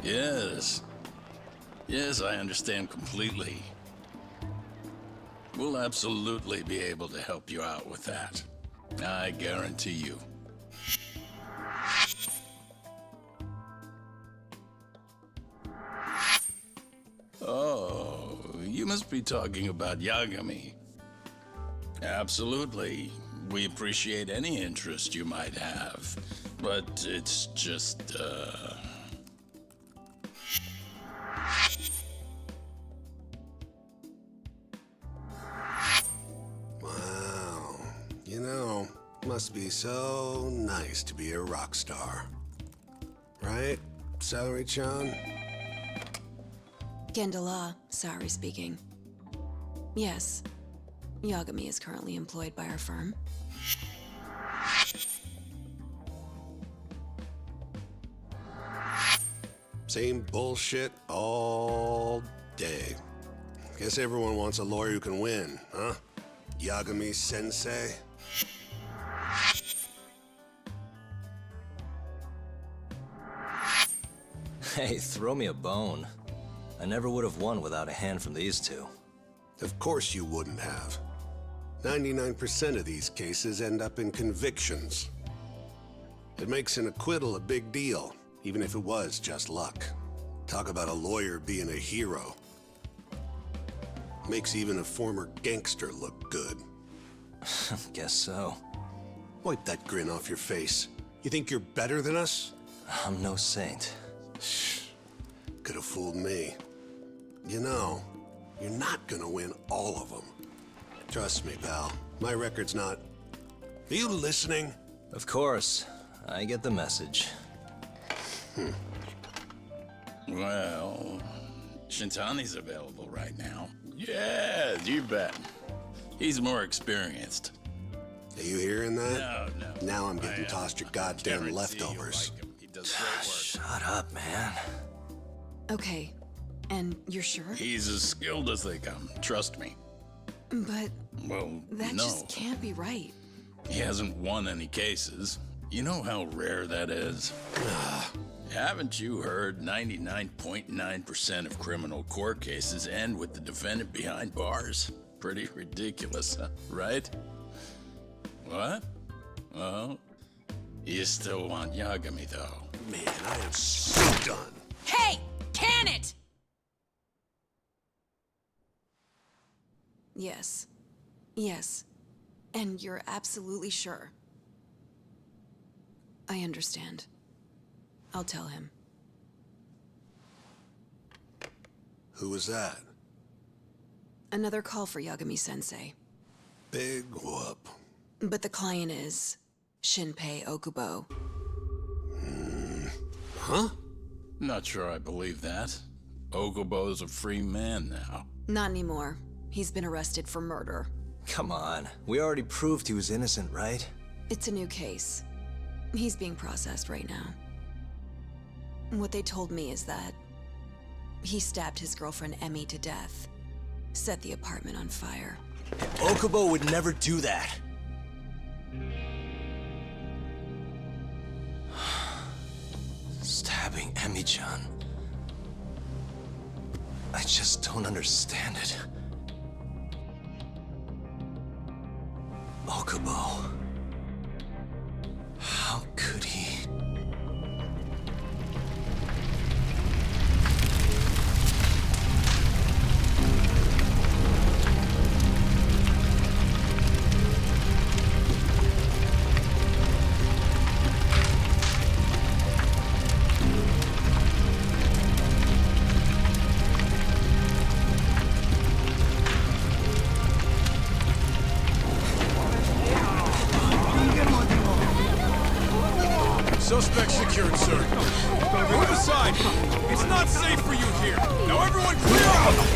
Yes. Yes, I understand completely. We'll absolutely be able to help you out with that. I guarantee you. Oh, you must be talking about Yagami. Absolutely. We appreciate any interest you might have. But it's just, Wow. You know, must be so nice to be a rock star. Right, Celery-chan? Gendala, Sari speaking. Yes, Yagami is currently employed by our firm. Same bullshit all day. Guess everyone wants a lawyer who can win, huh? Yagami-sensei? Hey, throw me a bone. I never would have won without a hand from these two. Of course you wouldn't have. 99% of these cases end up in convictions. It makes an acquittal a big deal, even if it was just luck. Talk about a lawyer being a hero. Makes even a former gangster look good. Guess so. Wipe that grin off your face. You think you're better than us? I'm no saint. Could have fooled me. You know, you're not gonna win all of them. Trust me, pal. My record's not... Are you listening? Of course. I get the message. well, Shintani's available right now. Yeah, you bet. He's more experienced. Are you hearing that? No. Now I'm getting tossed your goddamn Guarantee leftovers. you'll like him. He does great work. Shut up, man. Okay, and you're sure? He's as skilled as they come, trust me. But Well, that no. just can't be right. He hasn't won any cases. You know how rare that is? Haven't you heard 99.9% of criminal court cases end with the defendant behind bars? Pretty ridiculous, huh? Right? What? Well, you still want Yagami, though. Man, I am so done. Hey! Can it! Yes. Yes. And you're absolutely sure. I understand. I'll tell him. Who was that? Another call for Yagami-sensei. Big whoop. But the client is Shinpei Okubo. Huh? Not sure I believe that. Okubo's a free man now. Not anymore. He's been arrested for murder. Come on. We already proved he was innocent, right? It's a new case. He's being processed right now. What they told me is that he stabbed his girlfriend Emmy to death, set the apartment on fire. Okubo would never do that. Stabbing Emmy-chan. I just don't understand it. Okubo. How could he? Suspect secured, sir. Move aside! It's not safe for you here! Now everyone clear out!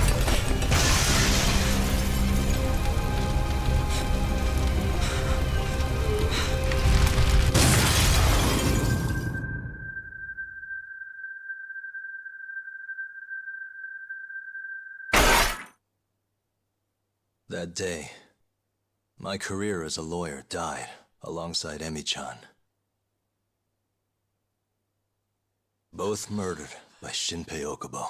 That day, my career as a lawyer died alongside Emmy-chan. Both murdered by Shinpei Okubo.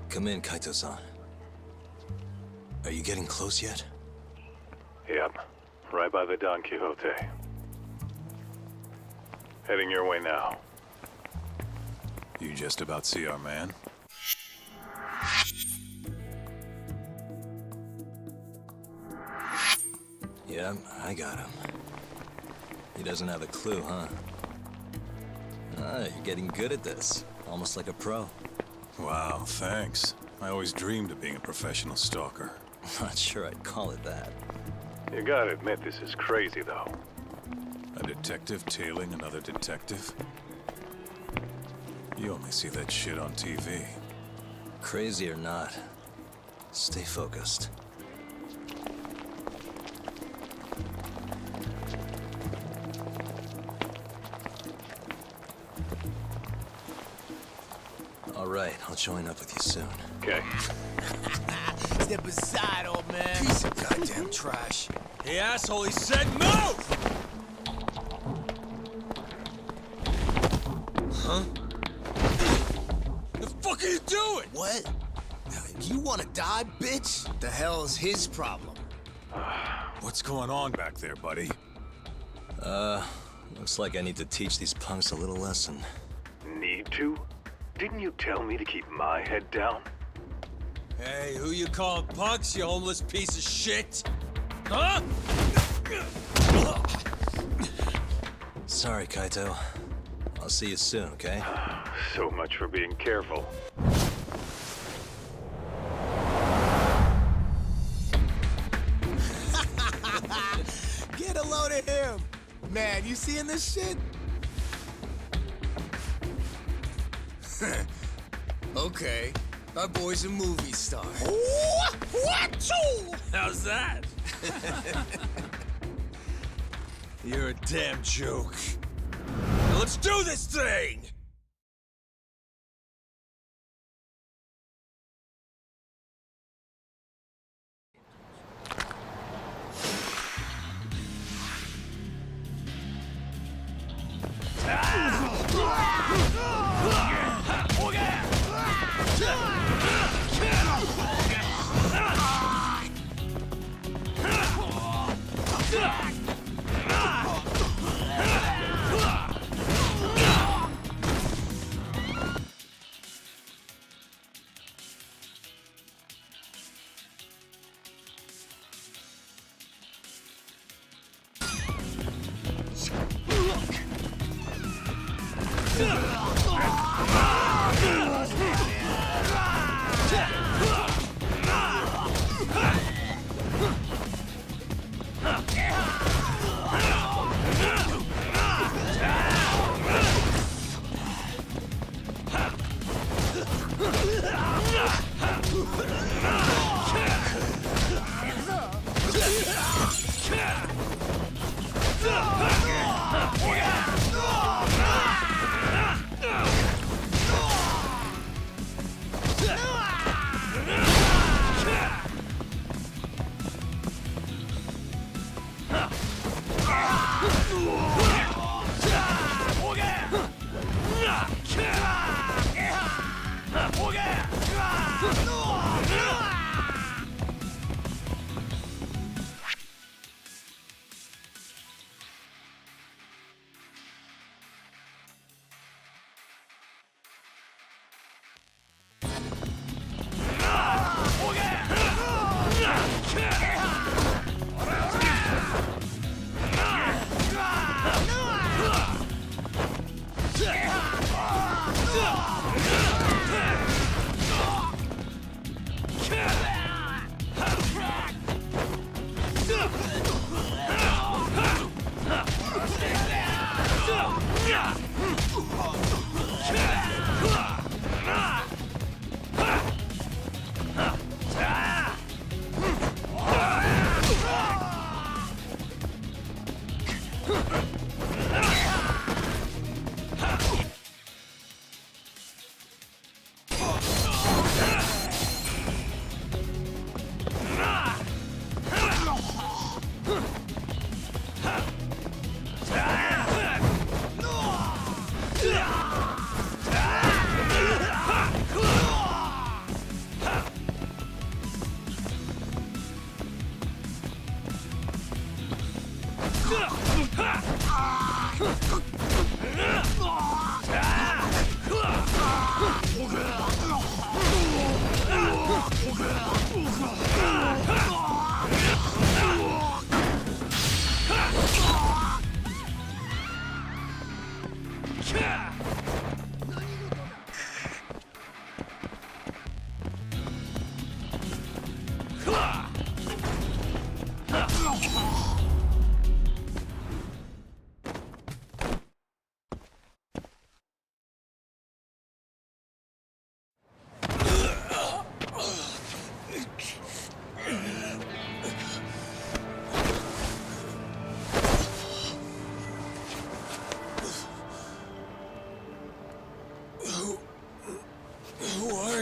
Come in, Kaito-san. Are you getting close yet? Yep, right by the Don Quixote. Heading your way now. You just about see our man? Yeah, I got him. He doesn't have a clue, huh? Ah, you're getting good at this. Almost like a pro. Wow, thanks. I always dreamed of being a professional stalker. Not sure I'd call it that. You gotta admit this is crazy, though. A detective tailing another detective? You only see that shit on TV. Crazy or not, stay focused. All right, I'll join up with you soon. Okay. Step aside, old man. Piece of goddamn trash. Hey, asshole, he said move! Huh? The fuck are you doing? What? You wanna die, bitch? The hell's his problem? What's going on back there, buddy? Looks like I need to teach these punks a little lesson. Need to? Didn't you tell me to keep my head down? Hey, who you calling punks, you homeless piece of shit? Huh? Sorry, Kaito. I'll see you soon, okay? So much for being careful. Get a load of him! Man, you seeing this shit? Okay, our boy's a movie star. How's that? You're a damn joke. Now let's do this thing!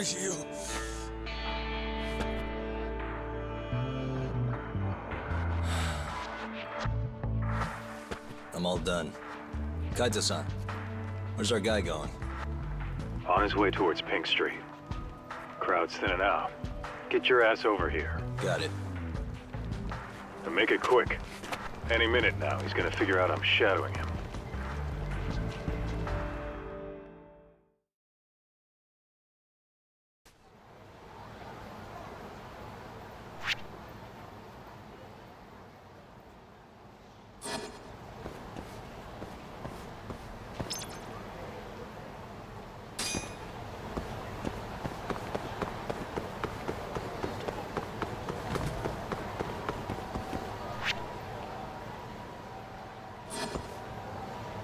punish you. I'm all done. Kaito-san, where's our guy going? On his way towards Pink Street. Crowd's thinning out. Get your ass over here. Got it. And make it quick. Any minute now, he's gonna figure out I'm shadowing him.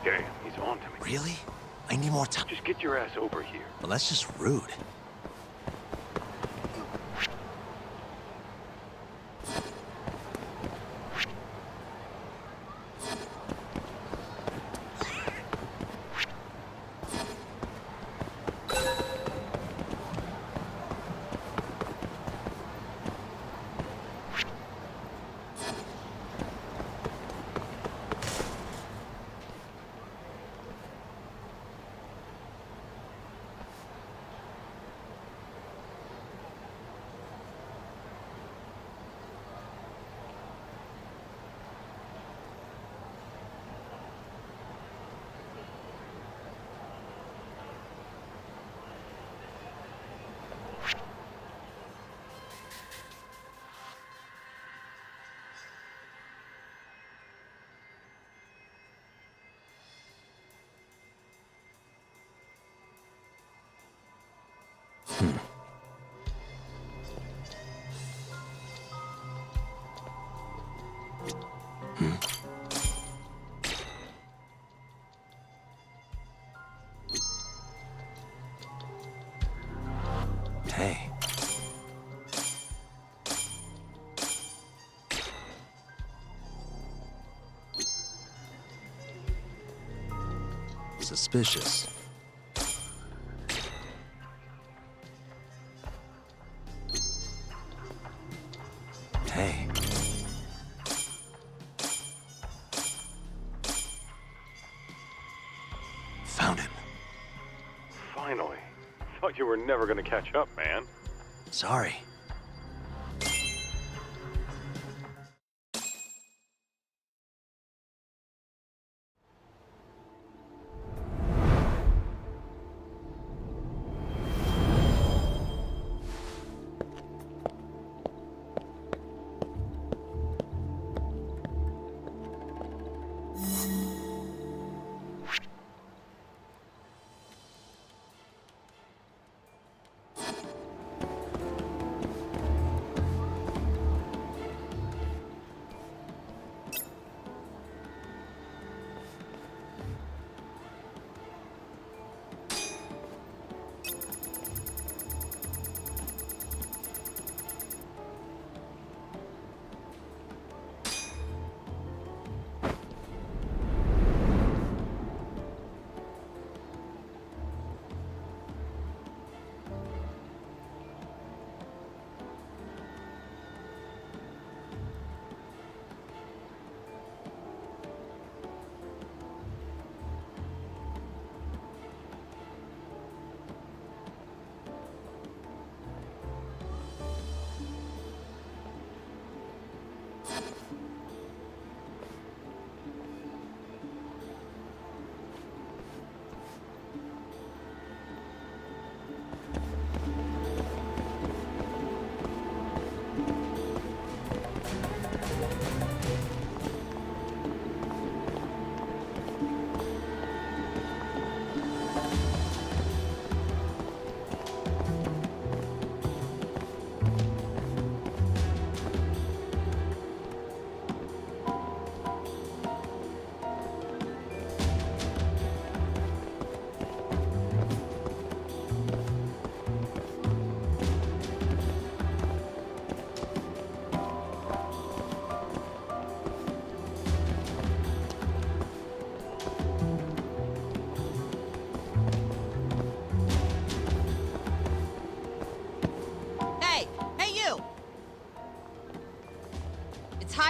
Okay, he's on to me. Really? I need more time. Just get your ass over here. Well, that's just rude. Hey. Suspicious. Hey. Found him. Finally. Thought you were never gonna catch up, man. Sorry.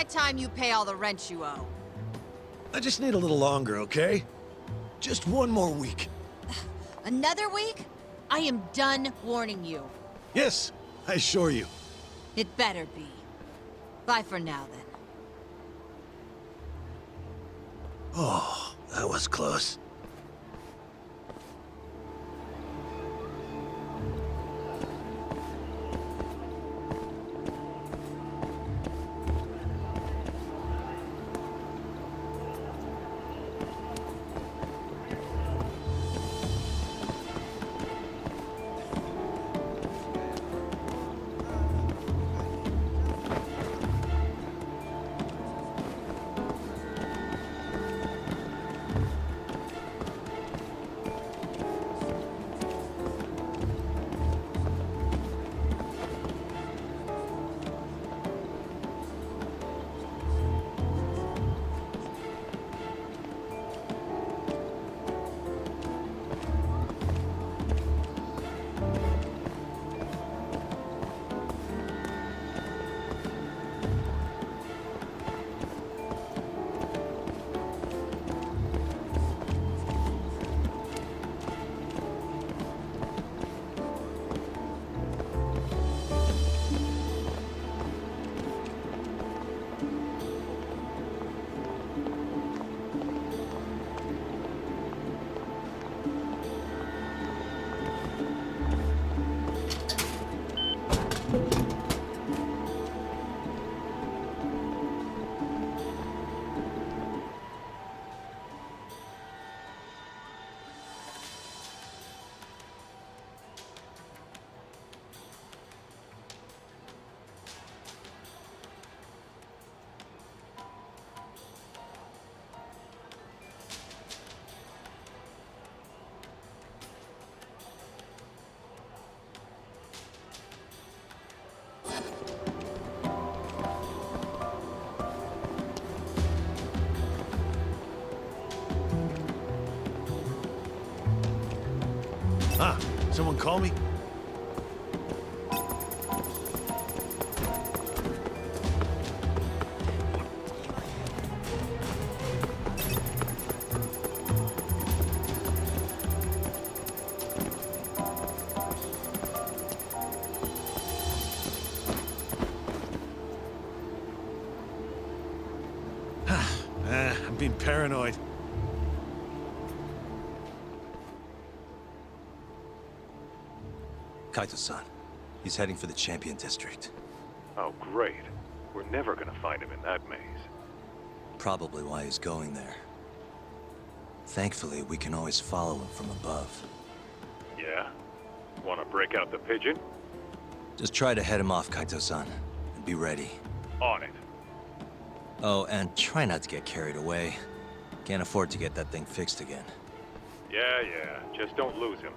high time you pay all the rent you owe. I just need a little longer, okay? Just one more week. Another week? I am done warning you. Yes, I assure you. It better be. Bye for now, then. Oh, that was close. Ah, someone call me? I'm being paranoid. Kaito-san. He's heading for the Champion District. Oh, great. We're never gonna find him in that maze. Probably why he's going there. Thankfully, we can always follow him from above. Yeah? Wanna break out the pigeon? Just try to head him off, Kaito-san, and be ready. On it. Oh, and try not to get carried away. Can't afford to get that thing fixed again. Yeah. Just don't lose him.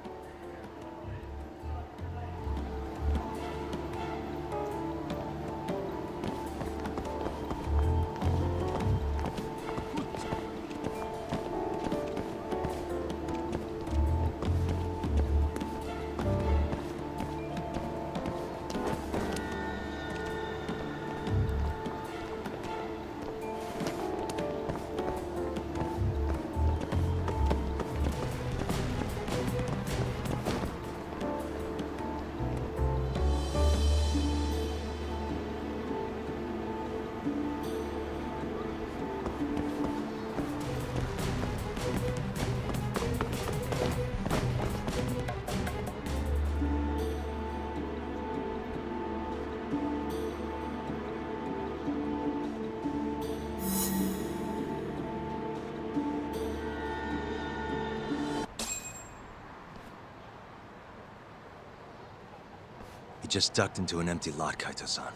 He just ducked into an empty lot, Kaito-san.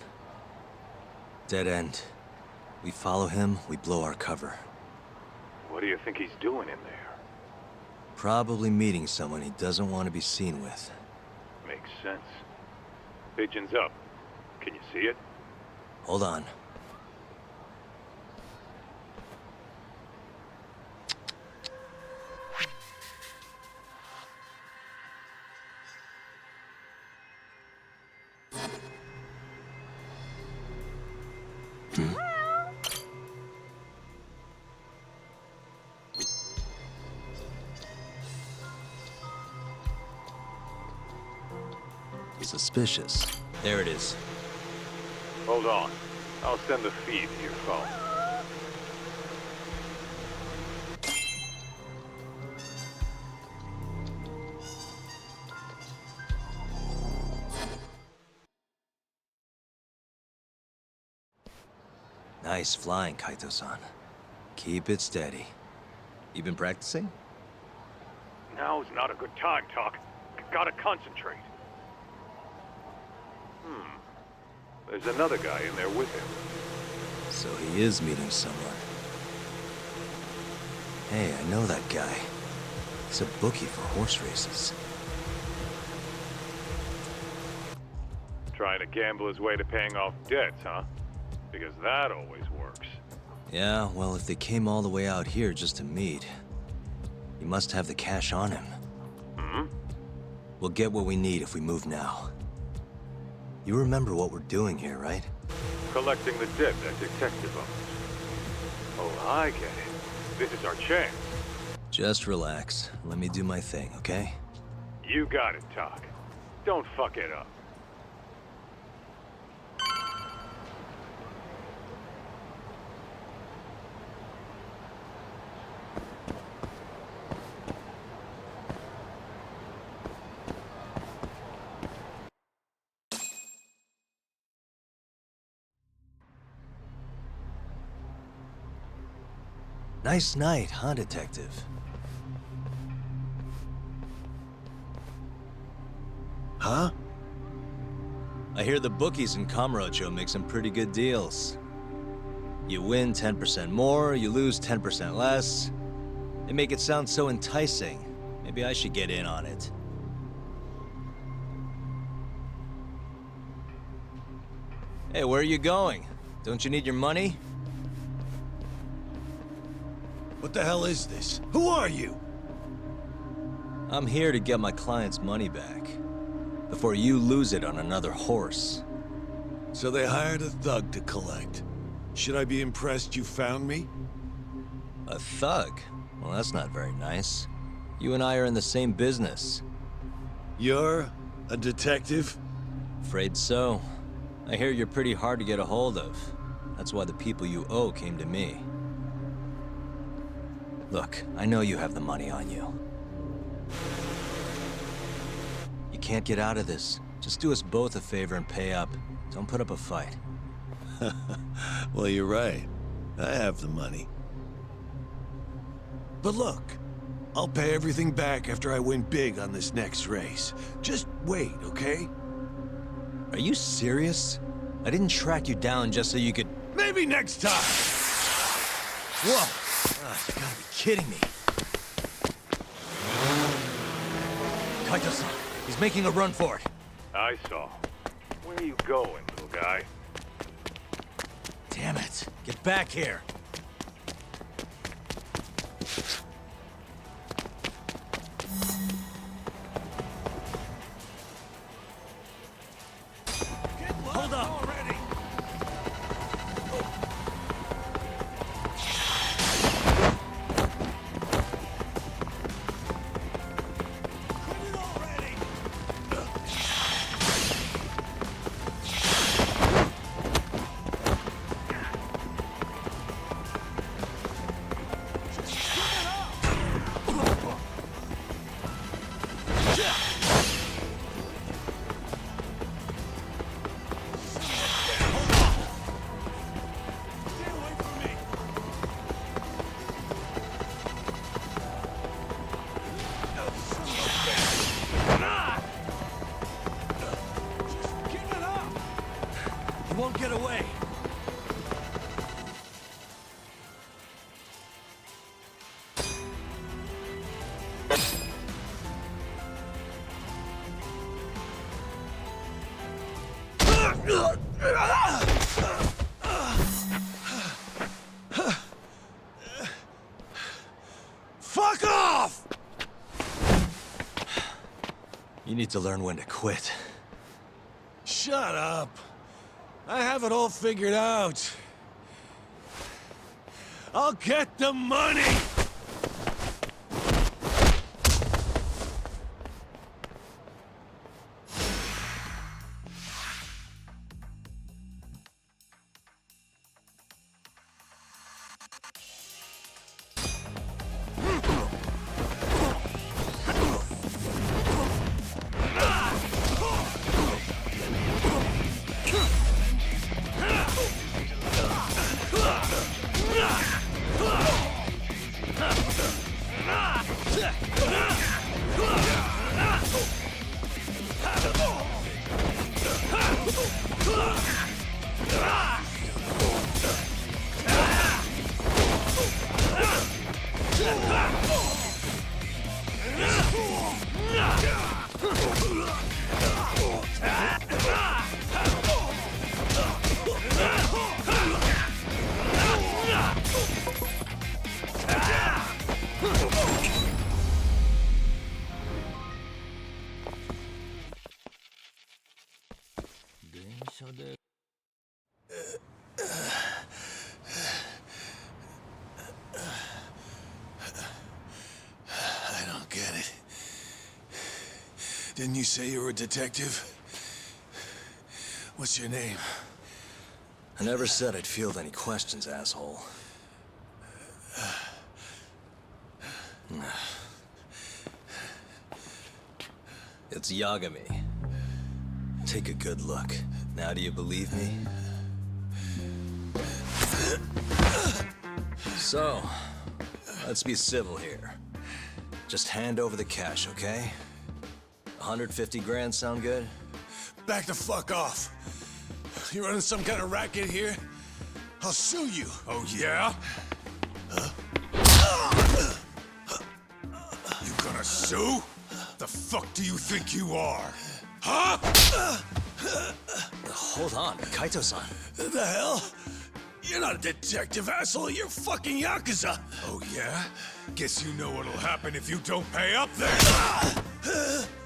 Dead end. We follow him, we blow our cover. What do you think he's doing in there? Probably meeting someone he doesn't want to be seen with. Makes sense. Pigeon's up. Can you see it? Hold on. Suspicious. There it is. Hold on. I'll send the feed to your phone. Nice flying, Kaito-san. Keep it steady. You been practicing? Now's not a good time, Talk. Gotta concentrate. There's another guy in there with him. So he is meeting someone. Hey, I know that guy. He's a bookie for horse races. Trying to gamble his way to paying off debts, huh? Because that always works. Yeah, well, if they came all the way out here just to meet, he must have the cash on him. We'll get what we need if we move now. You remember what we're doing here, right? Collecting the debt that detective owes. Oh, I get it. This is our chance. Just relax. Let me do my thing, okay? You got it, Talk. Don't fuck it up. Nice night, huh, detective? Huh? I hear the bookies in Kamurocho make some pretty good deals. You win 10% more, you lose 10% less. They make it sound so enticing. Maybe I should get in on it. Hey, where are you going? Don't you need your money? What the hell is this? Who are you? I'm here to get my client's money back. Before you lose it on another horse. So they hired a thug to collect. Should I be impressed you found me? A thug? Well, that's not very nice. You and I are in the same business. You're a detective? Afraid so. I hear you're pretty hard to get a hold of. That's why the people you owe came to me. Look, I know you have the money on you. You can't get out of this. Just do us both a favor and pay up. Don't put up a fight. Well, you're right. I have the money. But look, I'll pay everything back after I win big on this next race. Just wait, okay? Are you serious? I didn't track you down just so you could... Maybe next time! Whoa! You gotta be kidding me. Kaito-san, he's making a run for it. I saw. Where are you going, little guy? Damn it. Get back here. Hold up. Already. Won't get away. Fuck off! You need to learn when to quit. Shut up. I have it all figured out. I'll get the money! I don't get it. Didn't you say you were a detective? What's your name? I never said I'd field any questions, asshole. It's Yagami. Take a good look. Now do you believe me? So, let's be civil here. Just hand over the cash, okay? 150 grand sound good? Back the fuck off. You running some kind of racket here? I'll sue you. Oh, yeah? You gonna sue? The fuck do you think you are? Huh? Hold on, Kaito-san. The hell? You're not a detective, asshole. You're fucking Yakuza. Oh, yeah? Guess you know what'll happen if you don't pay up then.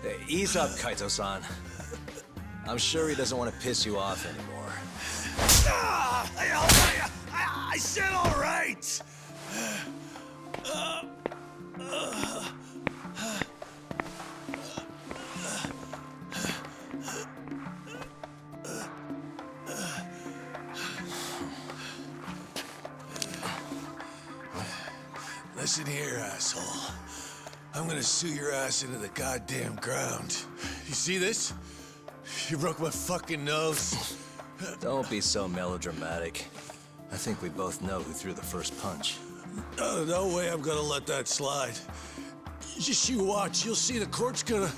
Hey, ease up, Kaito-san. I'm sure he doesn't want to piss you off anymore. I said all right. Listen here, asshole. I'm gonna sue your ass into the goddamn ground. You see this? You broke my fucking nose. Don't be so melodramatic. I think we both know who threw the first punch. No way I'm gonna let that slide. Just you watch, you'll see the court's gonna...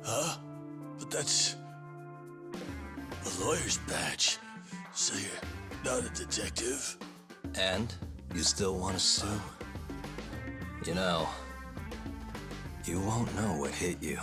Huh? But that's... a lawyer's badge. So you're not a detective? And? You still want to sue? You know, you won't know what hit you.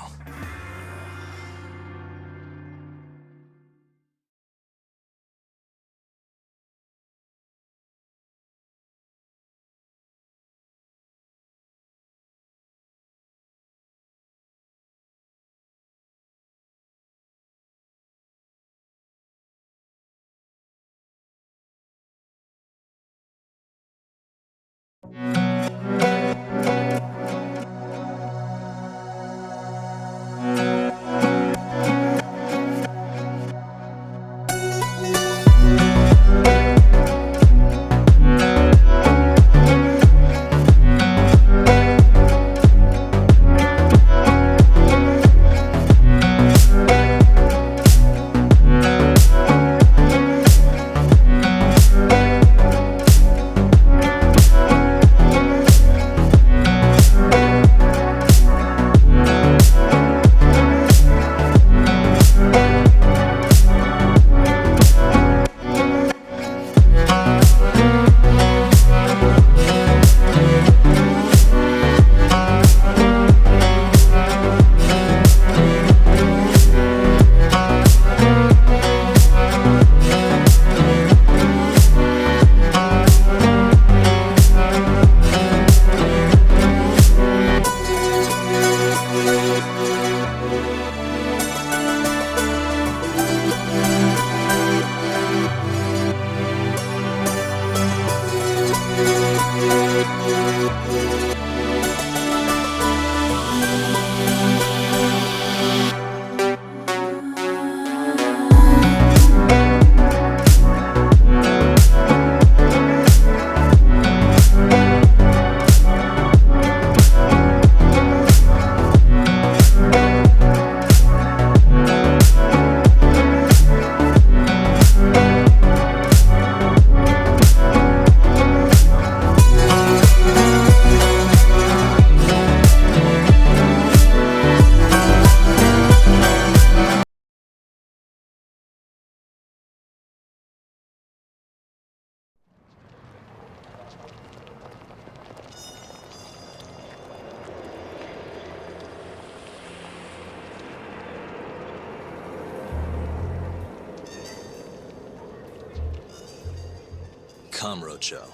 Kamurocho.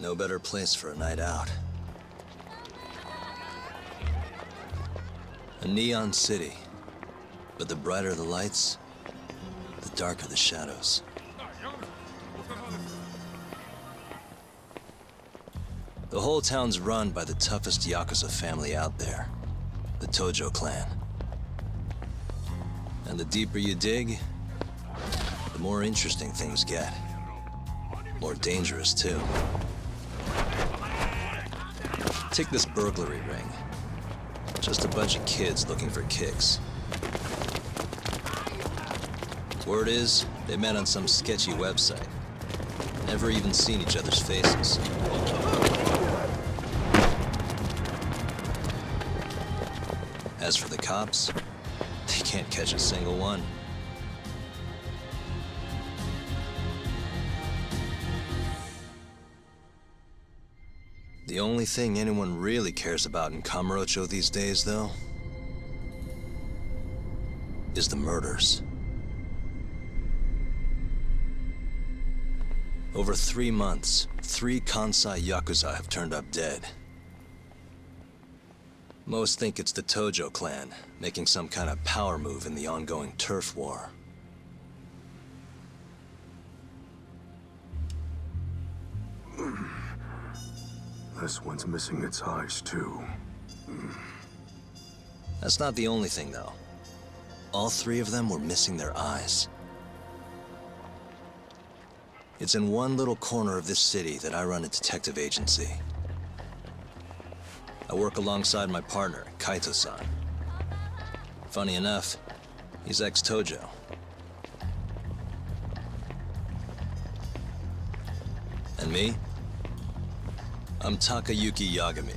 No better place for a night out. A neon city. But the brighter the lights, the darker the shadows. The whole town's run by the toughest Yakuza family out there, the Tojo clan. And the deeper you dig, the more interesting things get. More dangerous, too. Take this burglary ring. Just a bunch of kids looking for kicks. Word is, they met on some sketchy website. Never even seen each other's faces. As for the cops, they can't catch a single one. The only thing anyone really cares about in Kamurocho these days, though, is the murders. Over 3 months, 3 Kansai Yakuza have turned up dead. Most think it's the Tojo clan, making some kind of power move in the ongoing turf war. This one's missing its eyes, too. That's not the only thing, though. All 3 of them were missing their eyes. It's in one little corner of this city that I run a detective agency. I work alongside my partner, Kaito-san. Funny enough, he's ex-Tojo. And me? I'm Takayuki Yagami.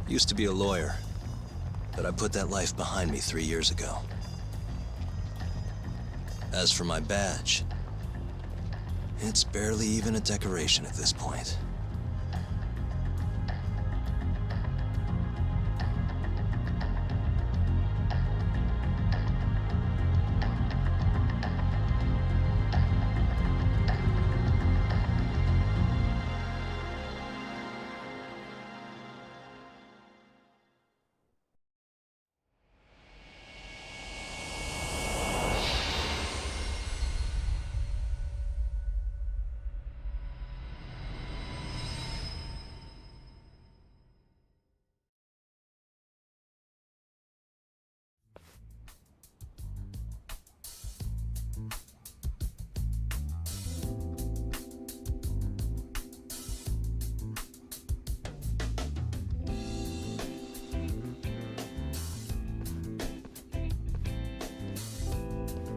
Used to be a lawyer, but I put that life behind me 3 years ago. As for my badge, it's barely even a decoration at this point.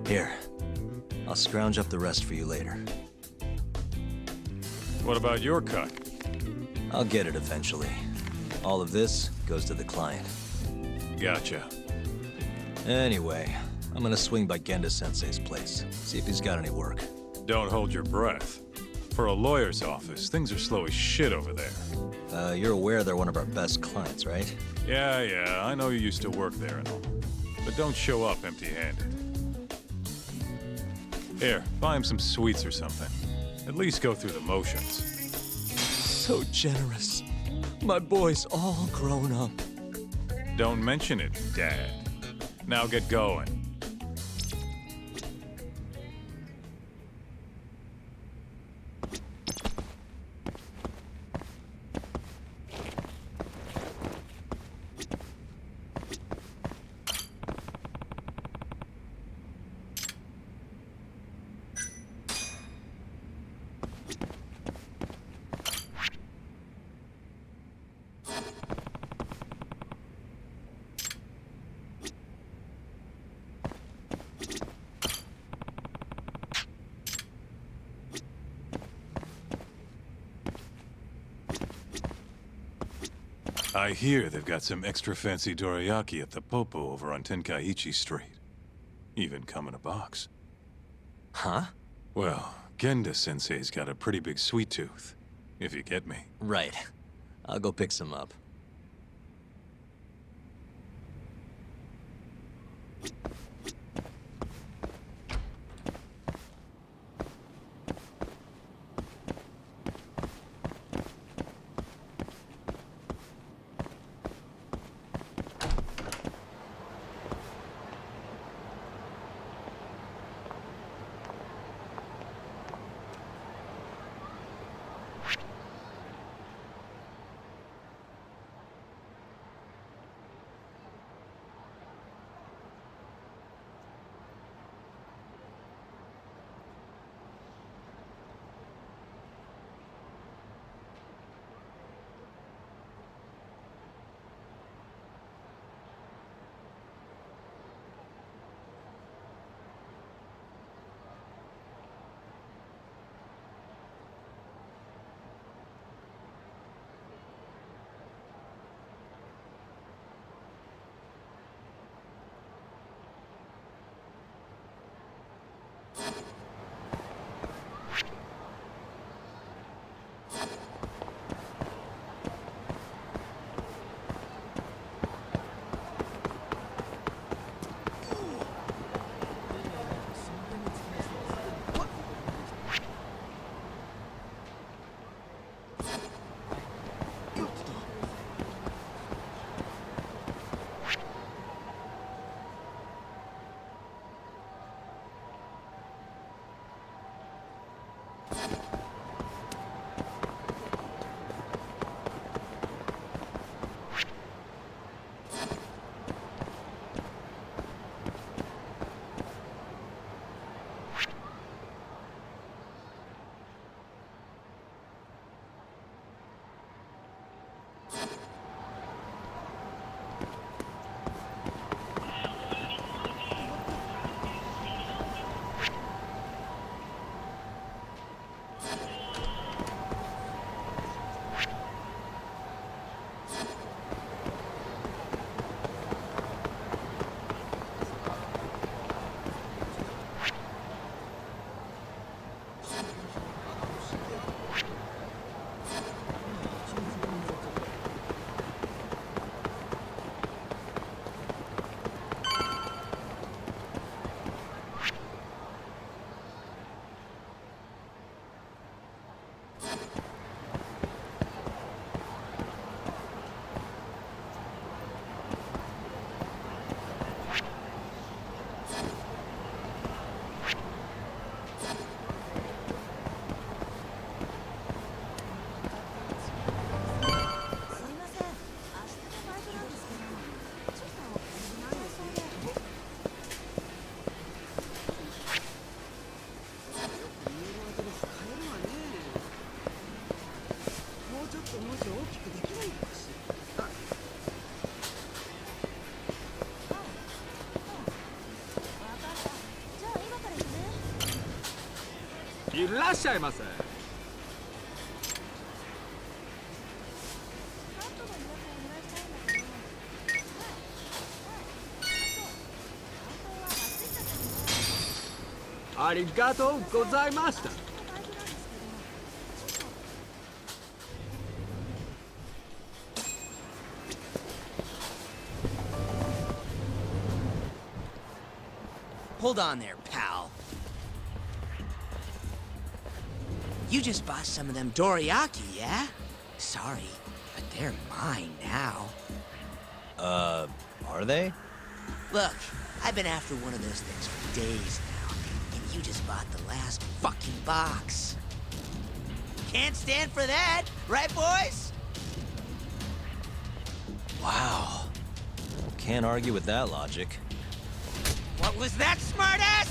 Here, I'll scrounge up the rest for you later. What about your cut? I'll get it eventually. All of this goes to the client. Gotcha. Anyway, I'm gonna swing by Genda-sensei's place, see if he's got any work. Don't hold your breath. For a lawyer's office, things are slow as shit over there. You're aware they're one of our best clients, right? Yeah, I know you used to work there and all. But don't show up empty-handed. Here, buy him some sweets or something. At least go through the motions. So generous. My boy's all grown up. Don't mention it, Dad. Now get going. I hear they've got some extra fancy dorayaki at the Popo over on Tenkaichi Street. Even come in a box. Huh? Well, Genda-sensei's got a pretty big sweet tooth, if you get me. Right. I'll go pick some up. いらっしゃいませ。ありがとうございました。Hold on there, pal. You just bought some of them dorayaki, yeah? Sorry, but they're mine now. Are they? Look, I've been after one of those things for days now, and you just bought the last fucking box. Can't stand for that, right, boys? Wow. Can't argue with that logic. What was that, smartass?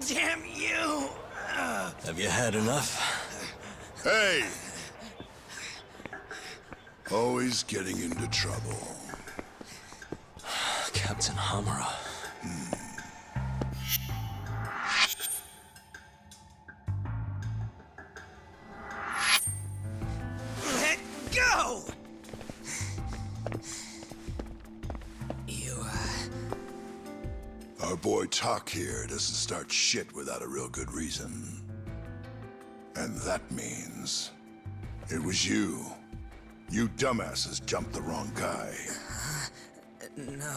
Damn you! Have you had enough? Hey! Always getting into trouble. Captain Hamura. Let go! You, Our boy Tak here doesn't start shit without a real good reason. And that means it was you. You dumbasses jumped the wrong guy. No.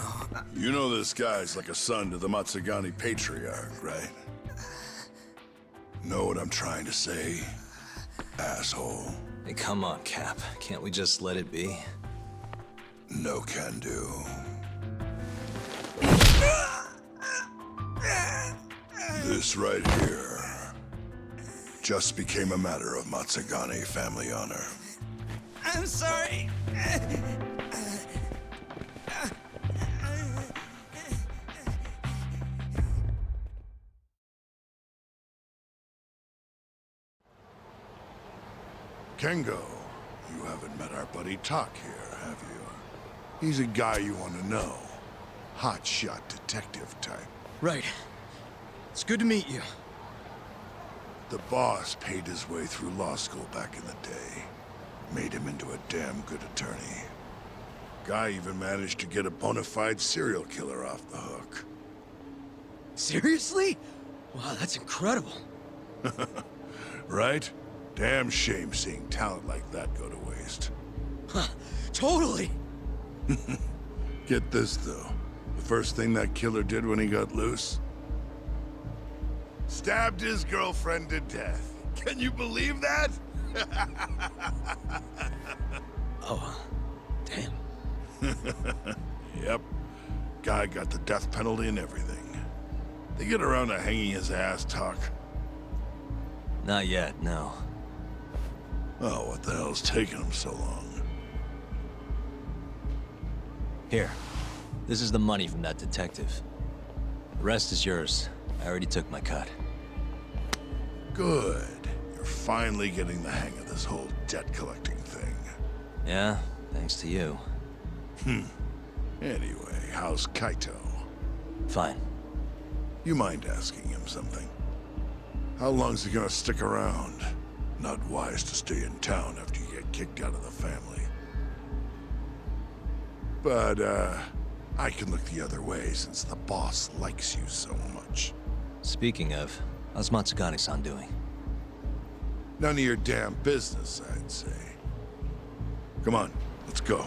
You know this guy's like a son to the Matsugani patriarch, right? Know what I'm trying to say, asshole? Hey, come on, Cap. Can't we just let it be? No can do. This right here just became a matter of Matsugani family honor. I'm sorry. Kengo, you haven't met our buddy Tak here, have you? He's a guy you want to know. Hotshot detective type. Right. It's good to meet you. The boss paid his way through law school back in the day. Made him into a damn good attorney. Guy even managed to get a bona fide serial killer off the hook. Seriously? Wow, that's incredible. Right? Damn shame seeing talent like that go to waste. Huh, totally. Get this, though. The first thing that killer did when he got loose? Stabbed his girlfriend to death. Can you believe that? Oh, damn. Yep. Guy got the death penalty and everything. They get around to hanging his ass, Talk. Not yet, no. Oh, what the hell's taking him so long? Here. This is the money from that detective. The rest is yours. I already took my cut. Good. You're finally getting the hang of this whole debt-collecting thing. Yeah, thanks to you. Anyway, how's Kaito? Fine. You mind asking him something? How long's he gonna stick around? Not wise to stay in town after you get kicked out of the family. But, I can look the other way since the boss likes you so much. Speaking of, how's Matsugani-san doing? None of your damn business, I'd say. Come on, let's go.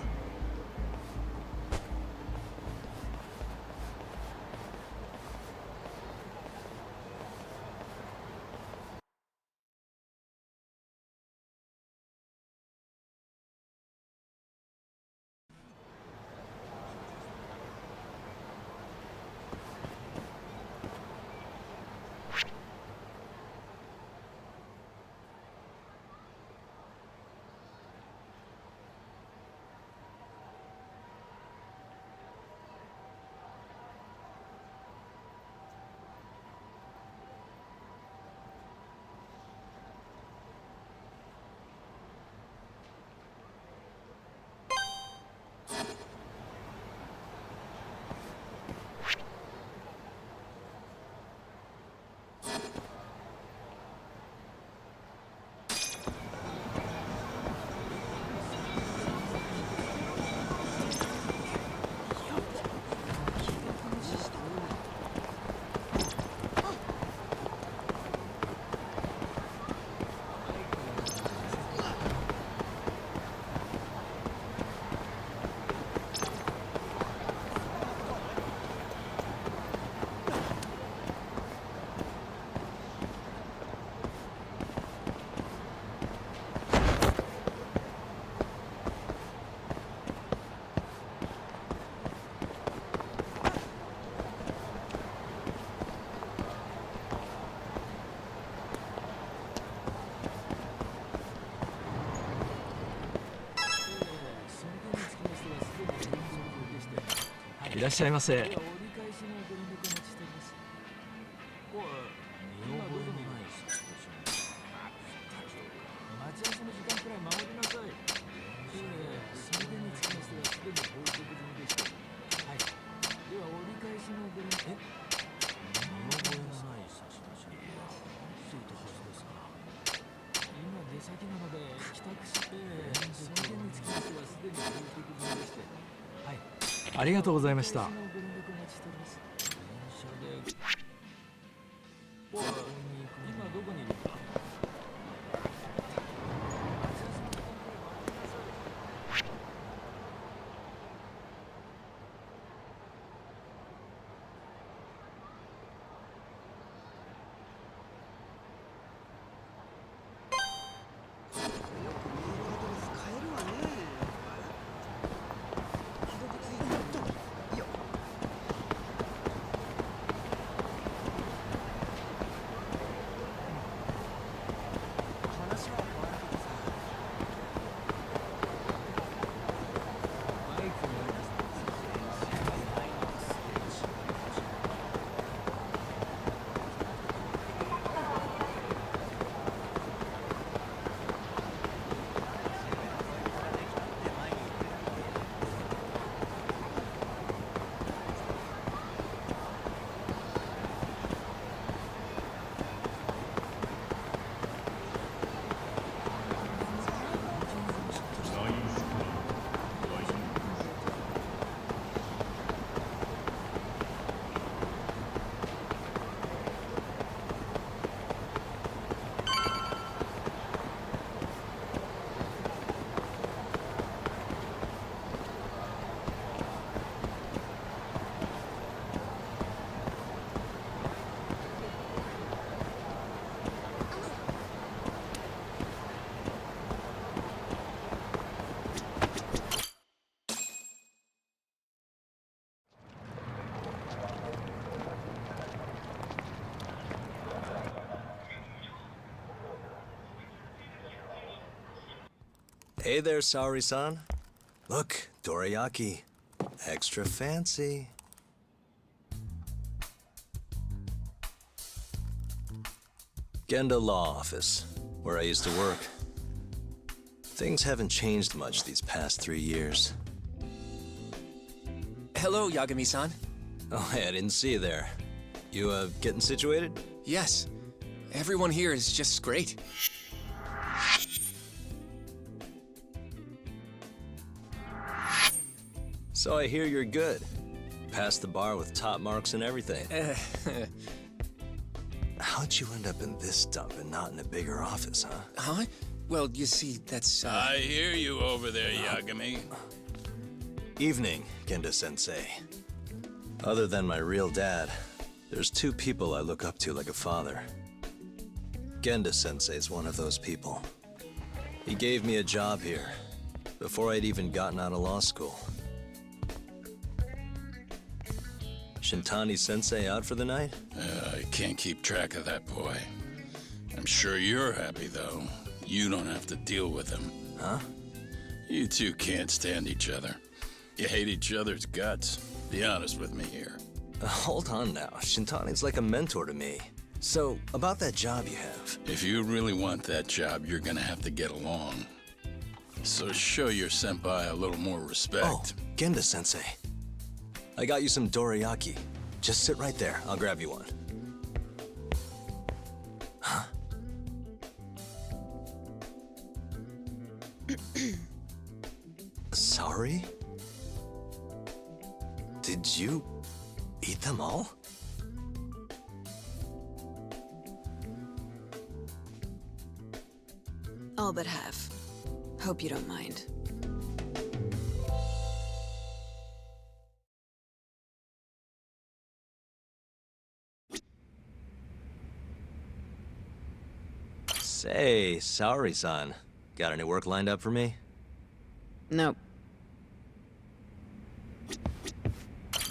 いらっしゃいませ。ありがとうございました。Hey there, Saori-san. Look, dorayaki. Extra fancy. Genda Law Office, where I used to work. Things haven't changed much these past 3 years. Hello, Yagami-san. Oh, hey, I didn't see you there. You, getting situated? Yes. Everyone here is just great. So I hear you're good. Passed the bar with top marks and everything. How'd you end up in this dump and not in a bigger office, huh? Huh? Well, you see, that's, I hear you over there, Yagami. Evening, Genda-sensei. Other than my real dad, there's 2 people I look up to like a father. Genda-sensei's one of those people. He gave me a job here, before I'd even gotten out of law school. Shintani-sensei out for the night? I can't keep track of that boy. I'm sure you're happy, though. You don't have to deal with him. Huh? You two can't stand each other. You hate each other's guts. Be honest with me here. Hold on now. Shintani's like a mentor to me. So, about that job you have. If you really want that job, you're gonna have to get along. So show your senpai a little more respect. Oh, Genda-sensei. I got you some dorayaki. Just sit right there. I'll grab you one. Huh? Sorry? Did you eat them all? All but half. Hope you don't mind. Say, Saori-san, got any work lined up for me? Nope.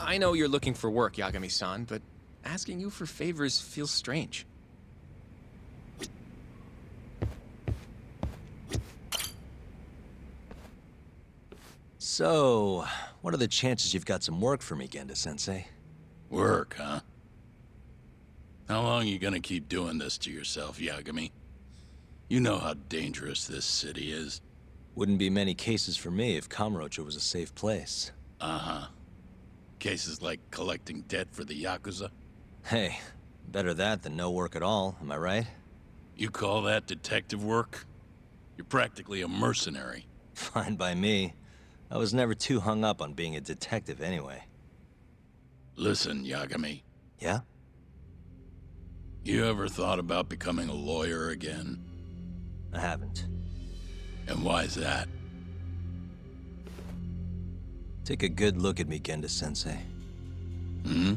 I know you're looking for work, Yagami-san, but asking you for favors feels strange. So, what are the chances you've got some work for me, Genda-sensei? Work, huh? How long you gonna keep doing this to yourself, Yagami? You know how dangerous this city is. Wouldn't be many cases for me if Kamurocho was a safe place. Uh-huh. Cases like collecting debt for the Yakuza? Hey, better that than no work at all, am I right? You call that detective work? You're practically a mercenary. Fine by me. I was never too hung up on being a detective anyway. Listen, Yagami. Yeah? You ever thought about becoming a lawyer again? I haven't. And why's that? Take a good look at me, Genda-sensei. Hmm?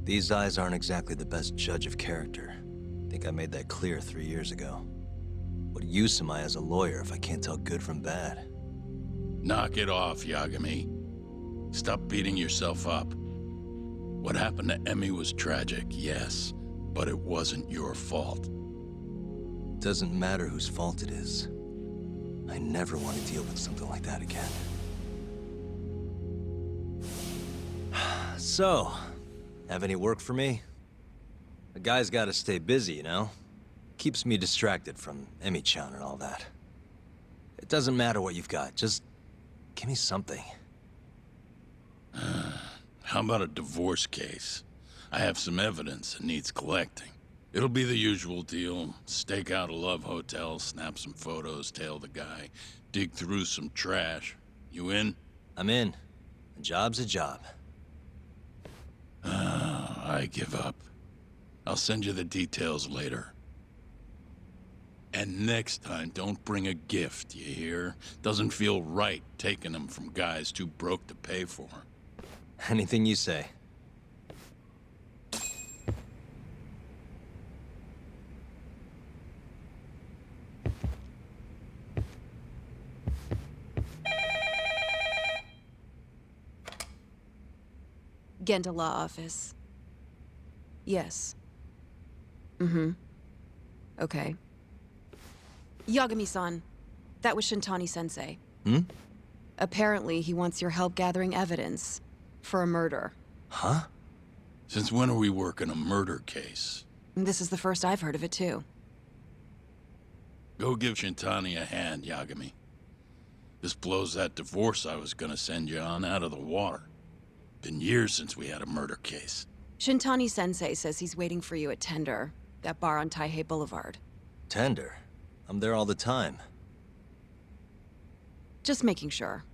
These eyes aren't exactly the best judge of character. I think I made that clear 3 years ago. What use am I as a lawyer if I can't tell good from bad? Knock it off, Yagami. Stop beating yourself up. What happened to Emmy was tragic, yes, but it wasn't your fault. Doesn't matter whose fault it is. I never want to deal with something like that again. So, have any work for me? A guy's gotta stay busy, you know? Keeps me distracted from Emmy-chan and all that. It doesn't matter what you've got, just give me something. How about a divorce case? I have some evidence that needs collecting. It'll be the usual deal. Stake out a love hotel, snap some photos, tail the guy, dig through some trash. You in? I'm in. A job's a job. I give up. I'll send you the details later. And next time, don't bring a gift, you hear? Doesn't feel right taking them from guys too broke to pay for. Anything you say. Genda Law Office. Yes. Mm-hmm. Okay. Yagami-san, That was Shintani-sensei. Hmm? Apparently, he wants your help gathering evidence for a murder. Huh? Since when are we working a murder case? This is the first I've heard of it, too. Go give Shintani a hand, Yagami. This blows that divorce I was gonna send you on out of the water. Been years since we had a murder case. Shintani-sensei says he's waiting for you at Tender, that bar on Taihei Boulevard. Tender? I'm there all the time. Just making sure.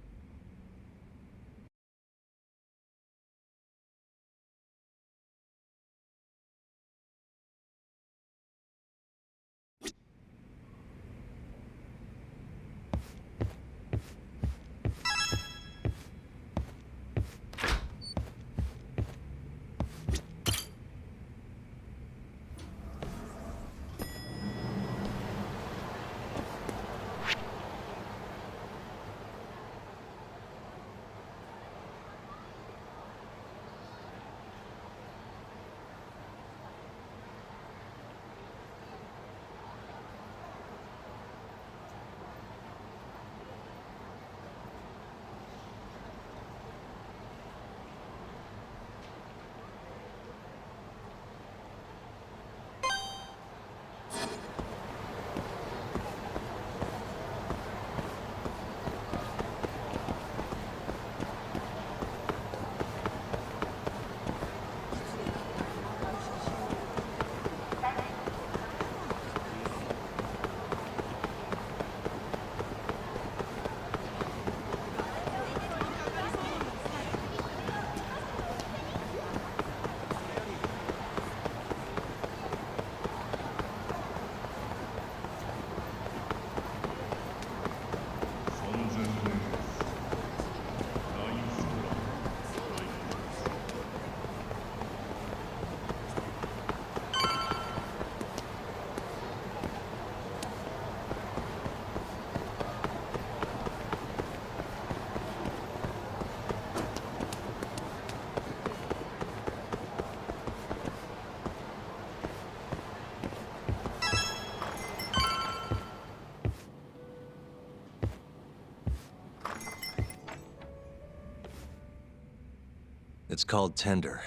It's called Tender.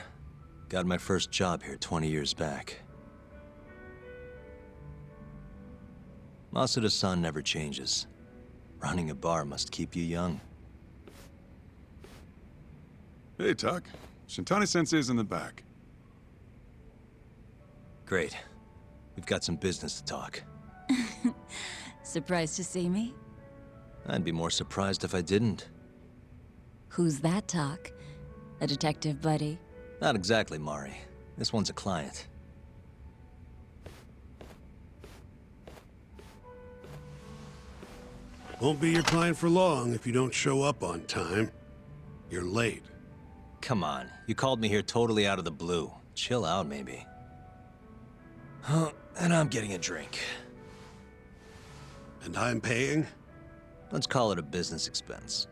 Got my first job here 20 years back. Masuda-san never changes. Running a bar must keep you young. Hey, Tak. Shintani-sensei's in the back. Great. We've got some business to talk. Surprised to see me? I'd be more surprised if I didn't. Who's that, Tak? A detective buddy? Not exactly, Mari. This one's a client. Won't be your client for long if you don't show up on time. You're late. Come on, you called me here totally out of the blue. Chill out, maybe. Huh, and I'm getting a drink. And I'm paying? Let's call it a business expense.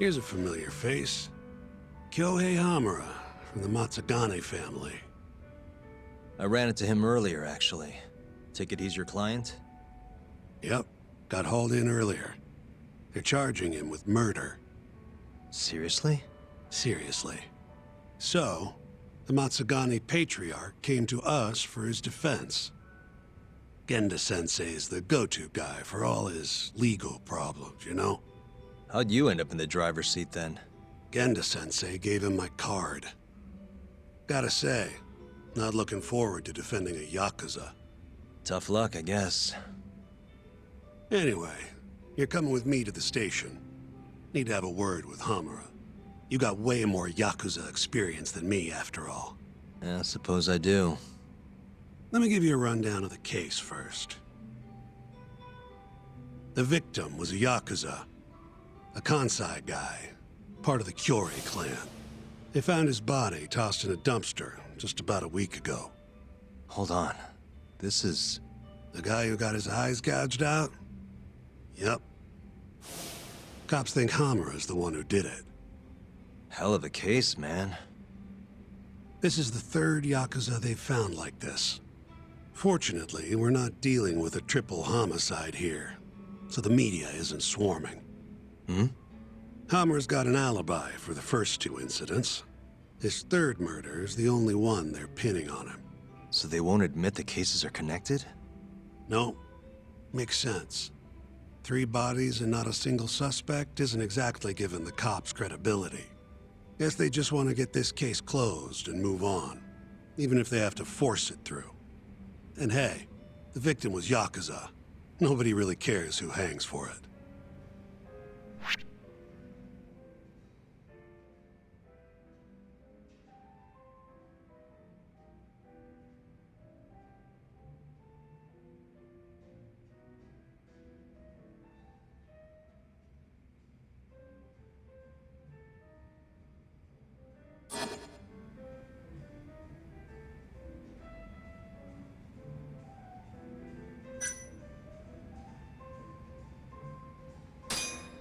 Here's a familiar face. Kyohei Hamura, from the Matsugane family. I ran into him earlier, actually. Take it he's your client? Yep, got hauled in earlier. They're charging him with murder. Seriously? Seriously. So, the Matsugane patriarch came to us for his defense. Genda-sensei's the go-to guy for all his legal problems, you know? How'd you end up in the driver's seat then? Genda-sensei gave him my card. Gotta say, not looking forward to defending a Yakuza. Tough luck, I guess. Anyway, you're coming with me to the station. Need to have a word with Hamura. You got way more Yakuza experience than me, after all. Yeah, I suppose I do. Let me give you a rundown of the case first. The victim was a Yakuza. A Kansai guy, part of the Kyori clan. They found his body tossed in a dumpster just about a week ago. Hold on. This is... The guy who got his eyes gouged out? Yep. Cops think Hamura's the one who did it. Hell of a case, man. This is the third Yakuza they've found like this. Fortunately, we're not dealing with a triple homicide here, so the media isn't swarming. Hammer's got an alibi for the first two incidents. His third murder is the only one they're pinning on him. So they won't admit the cases are connected? No. Makes sense. 3 bodies and not a single suspect isn't exactly giving the cops credibility. Guess they just want to get this case closed and move on, even if they have to force it through. And hey, the victim was Yakuza. Nobody really cares who hangs for it.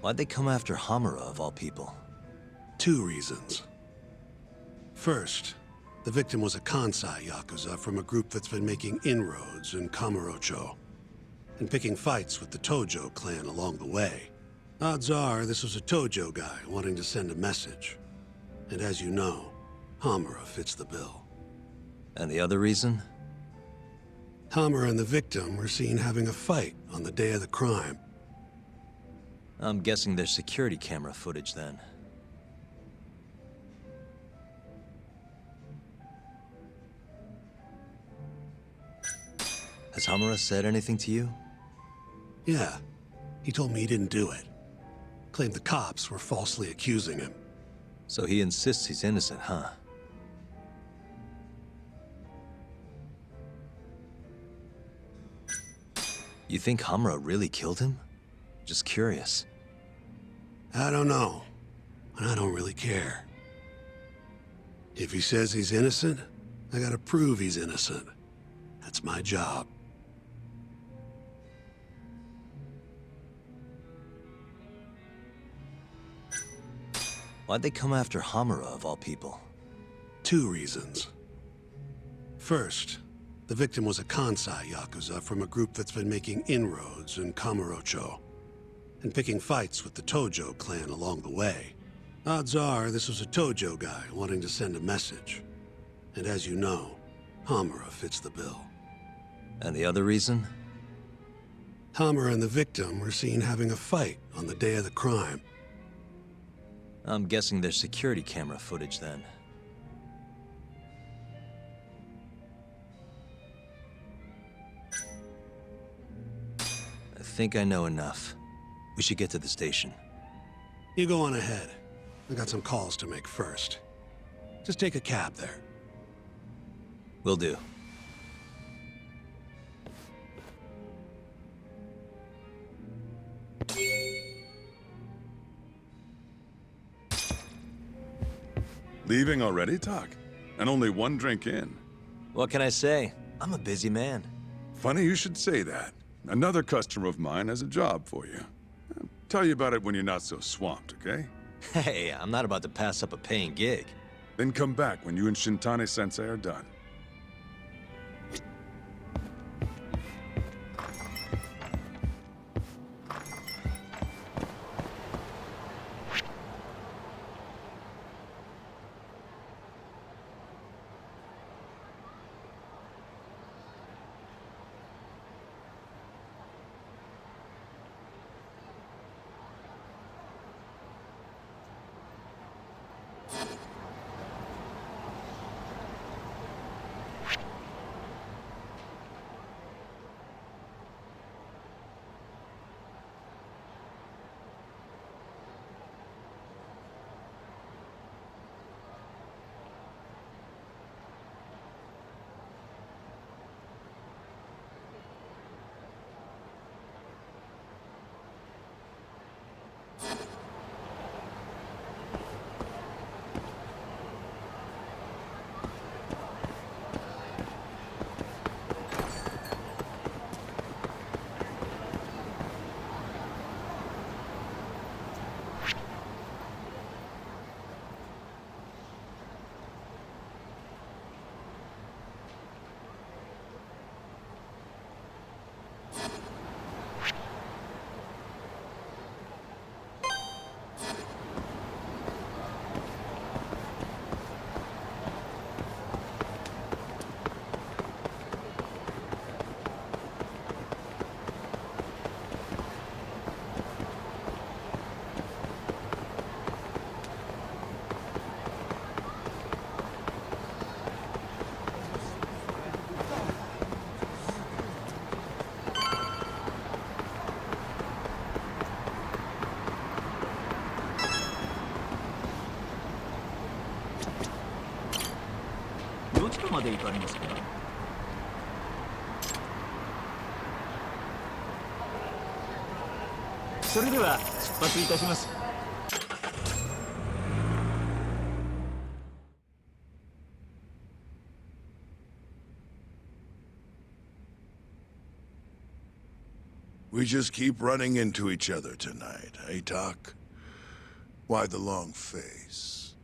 Why'd they come after Hamura, of all people? 2 reasons. First, the victim was a Kansai Yakuza from a group that's been making inroads in Kamurocho, and picking fights with the Tojo clan along the way. Odds are this was a Tojo guy wanting to send a message. And as you know, Hamura fits the bill. And the other reason? Hamura and the victim were seen having a fight on the day of the crime. I'm guessing there's security camera footage then. Has Hamura said anything to you? Yeah. He told me he didn't do it. Claimed the cops were falsely accusing him. So he insists he's innocent, huh? You think Hamura really killed him? Just curious. I don't know, and I don't really care. If he says he's innocent, I gotta prove he's innocent. That's my job. Why'd they come after Hamura, of all people? 2 reasons. First, the victim was a Kansai Yakuza from a group that's been making inroads in Kamurocho, and picking fights with the Tojo clan along the way. Odds are this was a Tojo guy wanting to send a message. And as you know, Hamura fits the bill. And the other reason? Hamura and the victim were seen having a fight on the day of the crime. I'm guessing there's security camera footage then. I think I know enough. We should get to the station. You go on ahead. I got some calls to make first. Just take a cab there. Will do. Leaving already, Tak? And only 1 drink in. What can I say? I'm a busy man. Funny you should say that. Another customer of mine has a job for you. I'll tell you about it when you're not so swamped, okay? Hey, I'm not about to pass up a paying gig. Then come back when you and Shintani-sensei are done. かありますか？それでは出発いたします。We just keep running into each other tonight, eh, Doc? Why the long face?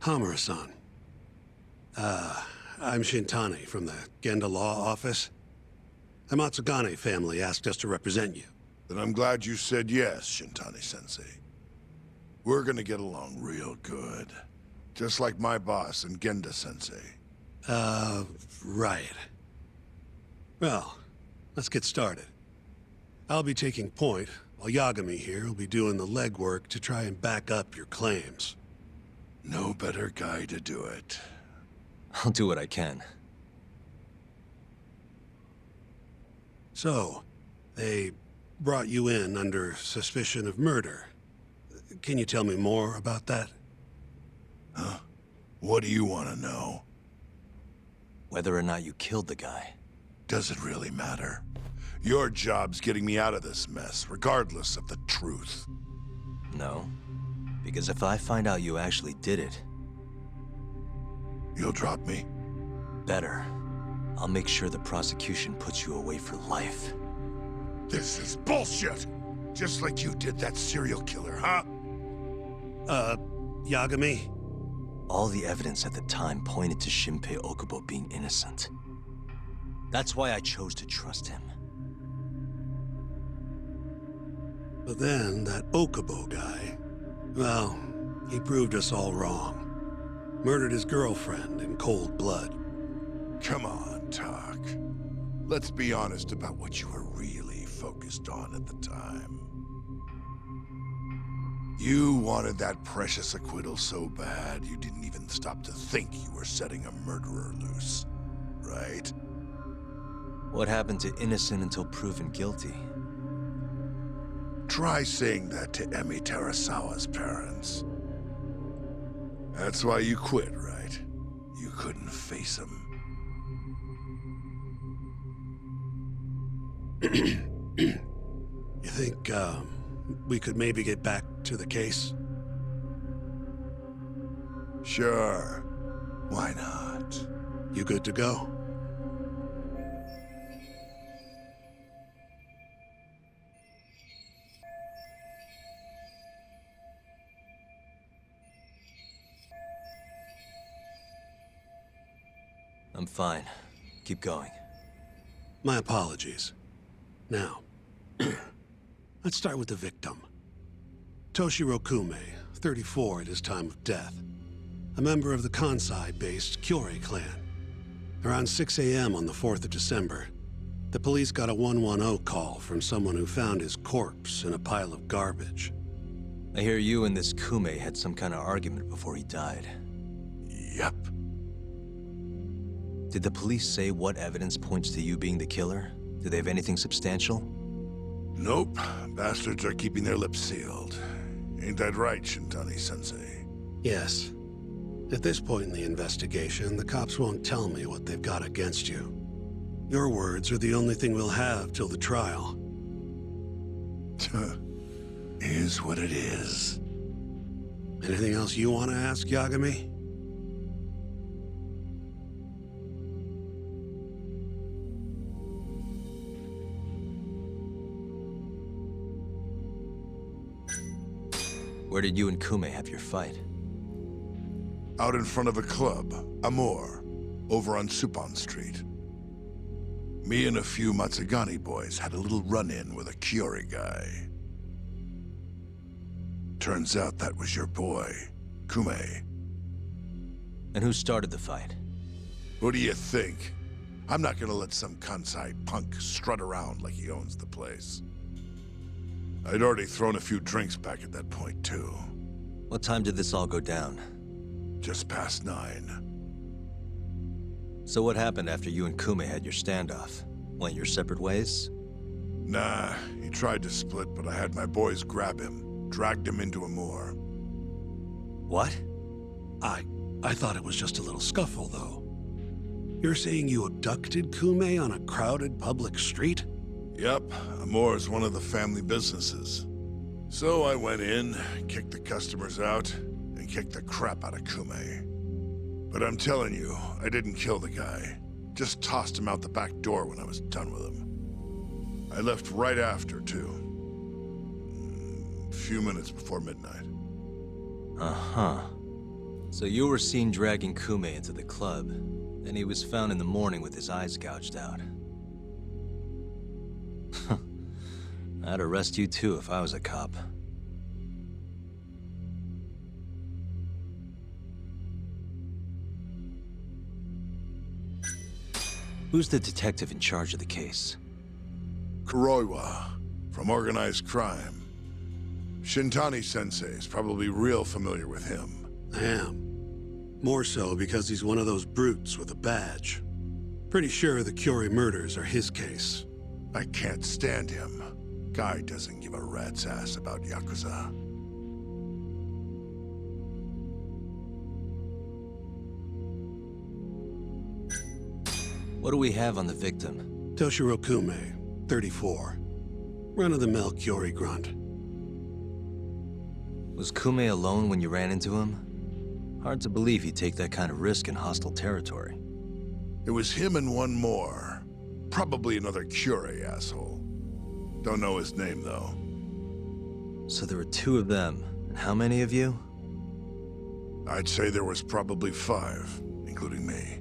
Hamura-san. I'm Shintani from the Genda Law Office. The Matsugane family asked us to represent you. Then I'm glad you said yes, Shintani-sensei. We're gonna get along real good. Just like my boss and Genda-sensei. Right. Well, let's get started. I'll be taking point, while Yagami here will be doing the legwork to try and back up your claims. No better guy to do it. I'll do what I can. So, they brought you in under suspicion of murder. Can you tell me more about that? Huh? What do you want to know? Whether or not you killed the guy. Does it really matter? Your job's getting me out of this mess, regardless of the truth. No. Because if I find out you actually did it... You'll drop me? Better. I'll make sure the prosecution puts you away for life. This is bullshit! Just like you did that serial killer, huh? Yagami? All the evidence at the time pointed to Shinpei Okubo being innocent. That's why I chose to trust him. But then, that Okubo guy, well, he proved us all wrong. Murdered his girlfriend in cold blood. Come on, Tak. Let's be honest about what you were really focused on at the time. You wanted that precious acquittal so bad, you didn't even stop to think you were setting a murderer loose, right? What happened to innocent until proven guilty? Try saying that to Emi Terasawa's parents. That's why you quit, right? You couldn't face him. You think, we could maybe get back to the case? Sure. Why not? You good to go? I'm fine. Keep going. My apologies. Now, let's start with the victim. Toshiro Kume, 34 at his time of death. A member of the Kansai-based Kyorei clan. Around 6 a.m. on the 4th of December, the police got a 110 call from someone who found his corpse in a pile of garbage. I hear you and this Kume had some kind of argument before he died. Yep. Did the police say what evidence points to you being the killer? Do they have anything substantial? Nope. Bastards are keeping their lips sealed. Ain't that right, Shintani-sensei? Yes. At this point in the investigation, the cops won't tell me what they've got against you. Your words are the only thing we'll have till the trial. Is what it is. Anything else you want to ask, Yagami? Where did you and Kume have your fight? Out in front of a club, Amor, over on Supon Street. Me and a few Matsugane boys had a little run-in with a Kyorei guy. Turns out that was your boy, Kume. And who started the fight? Who do you think? I'm not gonna let some Kansai punk strut around like he owns the place. I'd already thrown a few drinks back at that point, too. What time did this all go down? Just past 9. So what happened after you and Kume had your standoff? Went your separate ways? Nah, he tried to split, but I had my boys grab him, dragged him into a moor. What? I thought it was just a little scuffle, though. You're saying you abducted Kume on a crowded public street? Yep, Amore's one of the family businesses. So I went in, kicked the customers out, and kicked the crap out of Kume. But I'm telling you, I didn't kill the guy. Just tossed him out the back door when I was done with him. I left right after, too. A few minutes before midnight. Uh-huh. So you were seen dragging Kume into the club, and he was found in the morning with his eyes gouged out. I'd arrest you too if I was a cop. Who's the detective in charge of the case? Kuroiwa, from organized crime. Shintani-sensei is probably real familiar with him. I am. More so because he's one of those brutes with a badge. Pretty sure the Curie murders are his case. I can't stand him. Guy doesn't give a rat's ass about Yakuza. What do we have on the victim? Toshiro Kume, 34. Run-of-the-mill Curie grunt. Was Kume alone when you ran into him? Hard to believe he'd take that kind of risk in hostile territory. It was him and one more. Probably another Curie asshole. Don't know his name, though. So there were two of them. And how many of you? I'd say there was probably 5, including me.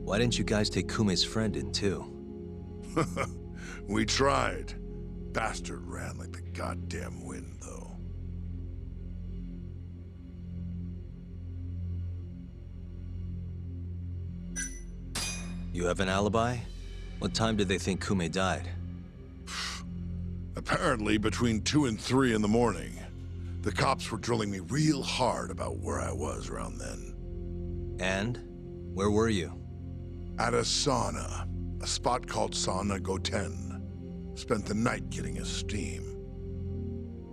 Why didn't you guys take Kume's friend in, too? We tried. Bastard ran like the goddamn wind, though. You have an alibi? What time did they think Kume died? Apparently between 2 and 3 in the morning. The cops were drilling me real hard about where I was around then. And? Where were you? At a sauna. A spot called Sauna Goten. Spent the night getting a steam.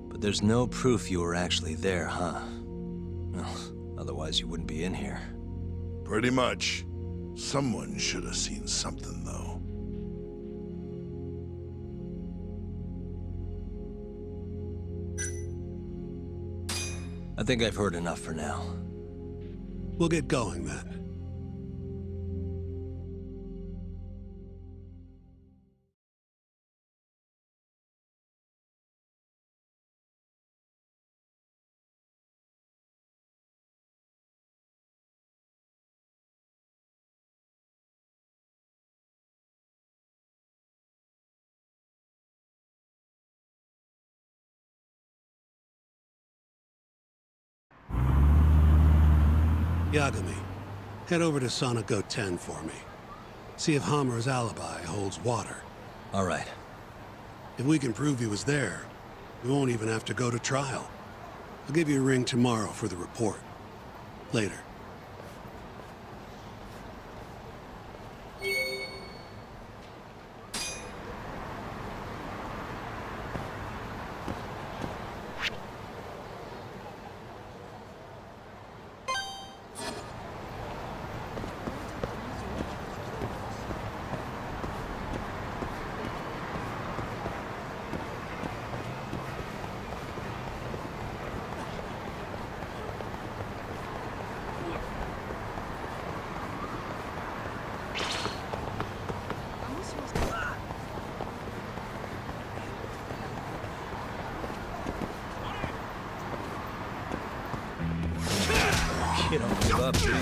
But there's no proof you were actually there, huh? Well, otherwise you wouldn't be in here. Pretty much. Someone should have seen something, though. I think I've heard enough for now. We'll get going then. Yagami, head over to Sauna Goten for me. See if Hammer's alibi holds water. All right. If we can prove he was there, we won't even have to go to trial. I'll give you a ring tomorrow for the report. Later. You don't give up, do you?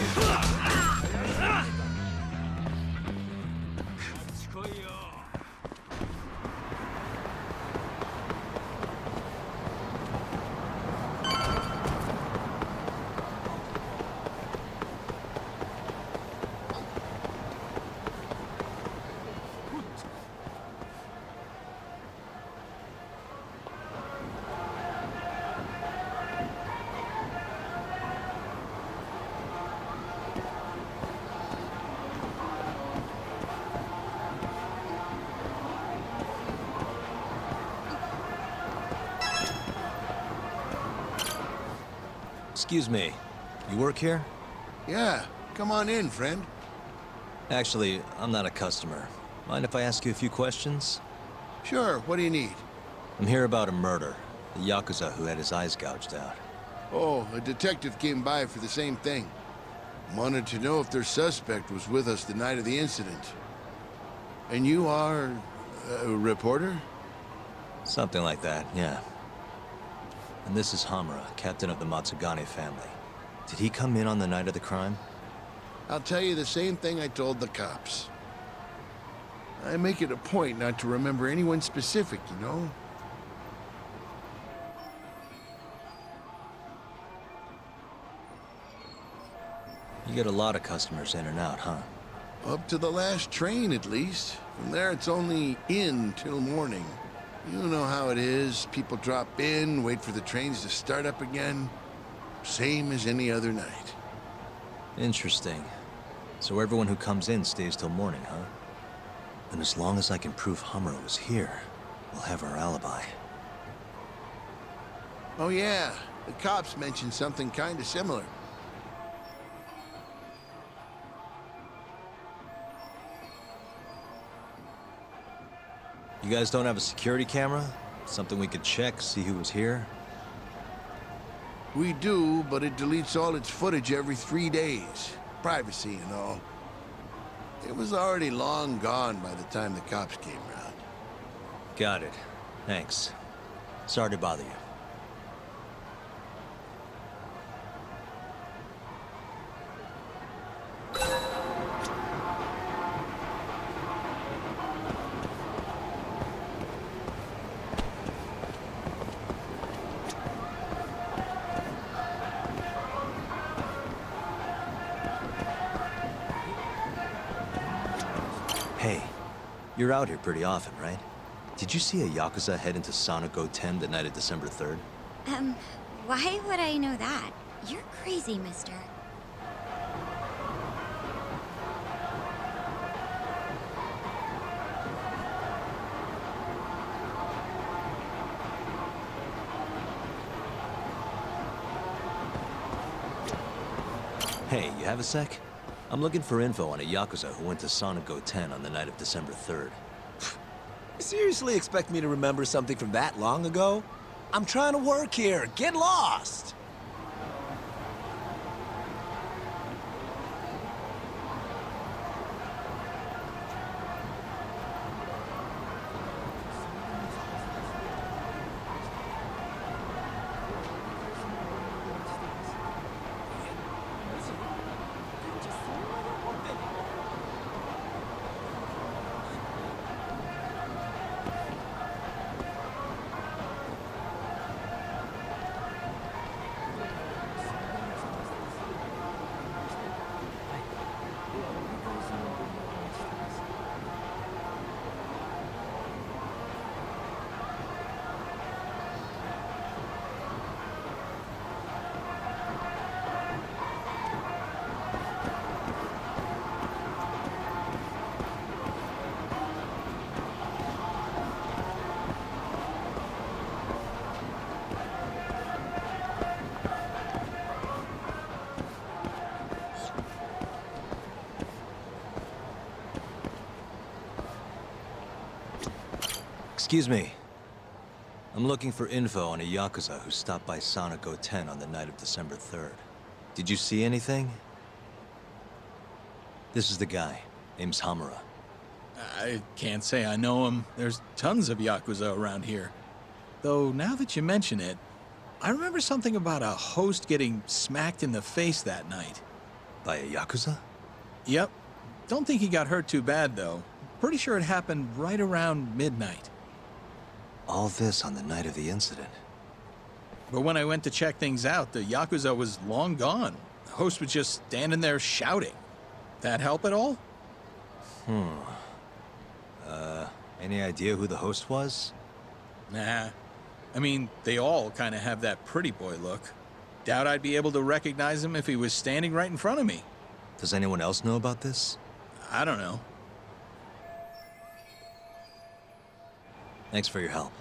Excuse me, you work here? Yeah, come on in, friend. Actually, I'm not a customer. Mind if I ask you a few questions? Sure, what do you need? I'm here about a murder. The Yakuza who had his eyes gouged out. Oh, a detective came by for the same thing. Wanted to know if their suspect was with us the night of the incident. And you are a reporter? Something like that, yeah. And this is Hamura, captain of the Matsugane family. Did he come in on the night of the crime? I'll tell you the same thing I told the cops. I make it a point not to remember anyone specific, you know? You get a lot of customers in and out, huh? Up to the last train, at least. From there, it's only in till morning. You know how it is. People drop in, wait for the trains to start up again. Same as any other night. Interesting. So everyone who comes in stays till morning, huh? And as long as I can prove Hamura was here, we'll have our alibi. Oh yeah, the cops mentioned something kind of similar. You guys don't have a security camera? Something we could check, see who was here? We do, but it deletes all its footage every 3 days. Privacy and all. It was already long gone by the time the cops came around. Got it. Thanks. Sorry to bother you. Hey, you're out here pretty often, right? Did you see a Yakuza head into Sonic 10 the night of December 3rd? Why would I know that? You're crazy, mister. Hey, you have a sec? I'm looking for info on a Yakuza who went to Sonic 10 on the night of December 3rd. You seriously expect me to remember something from that long ago? I'm trying to work here. Get lost! Excuse me. I'm looking for info on a Yakuza who stopped by Sonic 10 on the night of December 3rd. Did you see anything? This is the guy. Name's Hamura. I can't say I know him. There's tons of Yakuza around here. Though, now that you mention it, I remember something about a host getting smacked in the face that night. By a Yakuza? Yep. Don't think he got hurt too bad, though. Pretty sure it happened right around midnight. All this on the night of the incident. But when I went to check things out, the Yakuza was long gone. The host was just standing there shouting. That help at all? Any idea who the host was? Nah. I mean, they all kind of have that pretty boy look. Doubt I'd be able to recognize him if he was standing right in front of me. Does anyone else know about this? I don't know. Thanks for your help.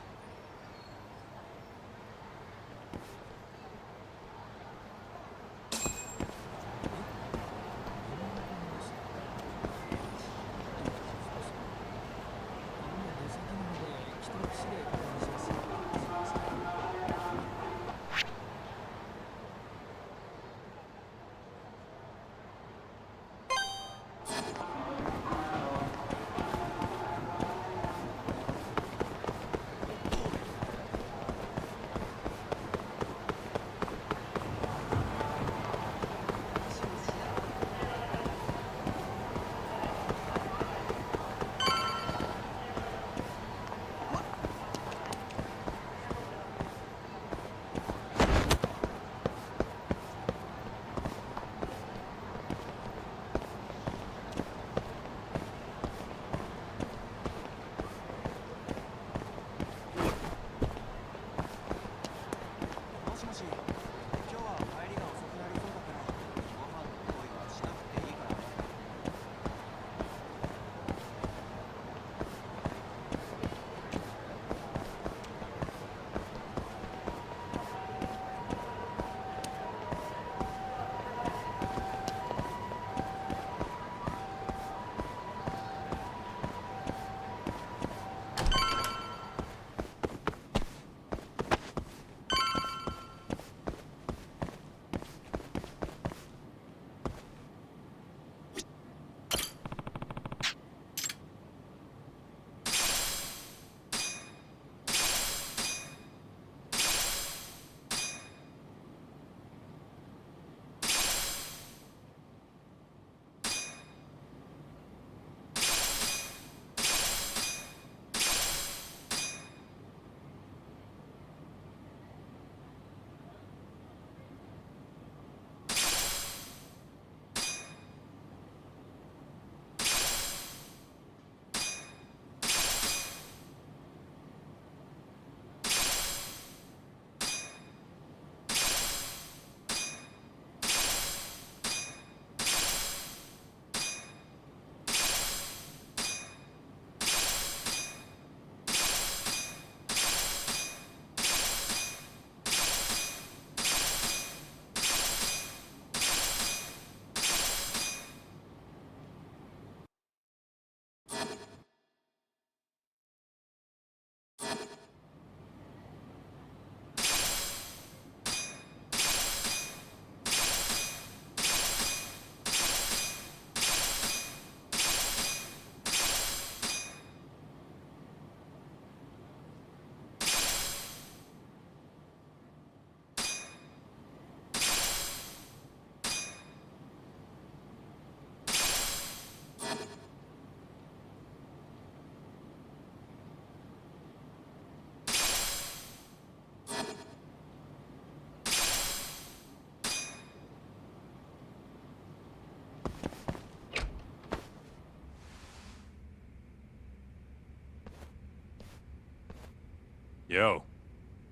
Yo.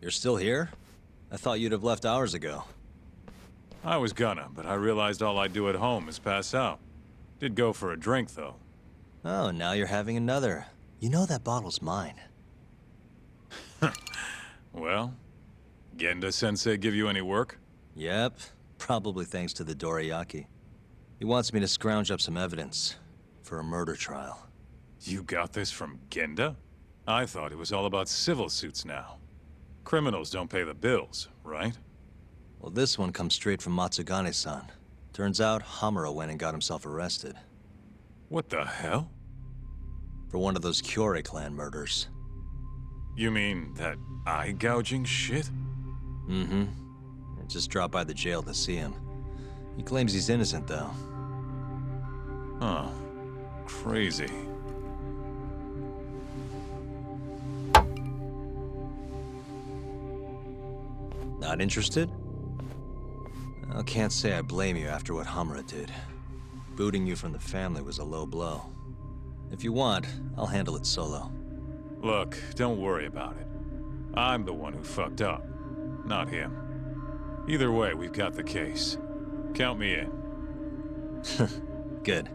You're still here? I thought you'd have left hours ago. I was gonna, but I realized all I do at home is pass out. Did go for a drink, though. Oh, now you're having another. You know that bottle's mine. Well, Genda-sensei give you any work? Yep, probably thanks to the dorayaki. He wants me to scrounge up some evidence for a murder trial. You got this from Genda? I thought it was all about civil suits now. Criminals don't pay the bills, right? Well, this one comes straight from Matsugane-san. Turns out Hamura went and got himself arrested. What the hell? For one of those Kyorei clan murders. You mean that eye-gouging shit? Mm-hmm. I just dropped by the jail to see him. He claims he's innocent, though. Huh. Crazy. Not interested? I can't say I blame you after what Hamura did. Booting you from the family was a low blow. If you want, I'll handle it solo. Look, don't worry about it. I'm the one who fucked up, not him. Either way, we've got the case. Count me in. Good.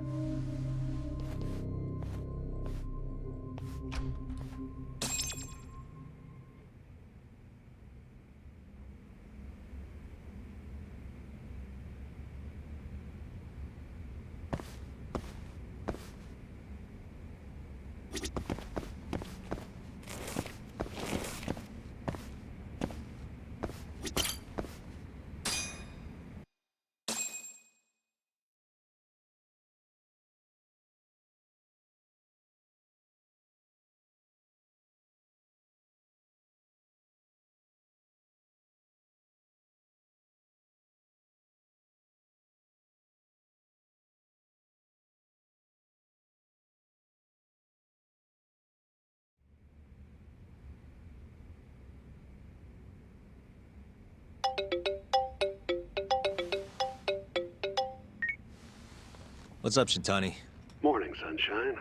What's up, Shintani? Morning, sunshine.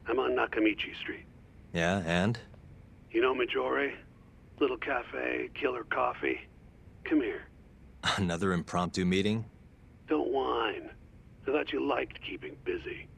I'm on Nakamichi Street. Yeah, and? You know Majore? Little cafe, killer coffee. Come here. Another impromptu meeting? Don't whine. I thought you liked keeping busy.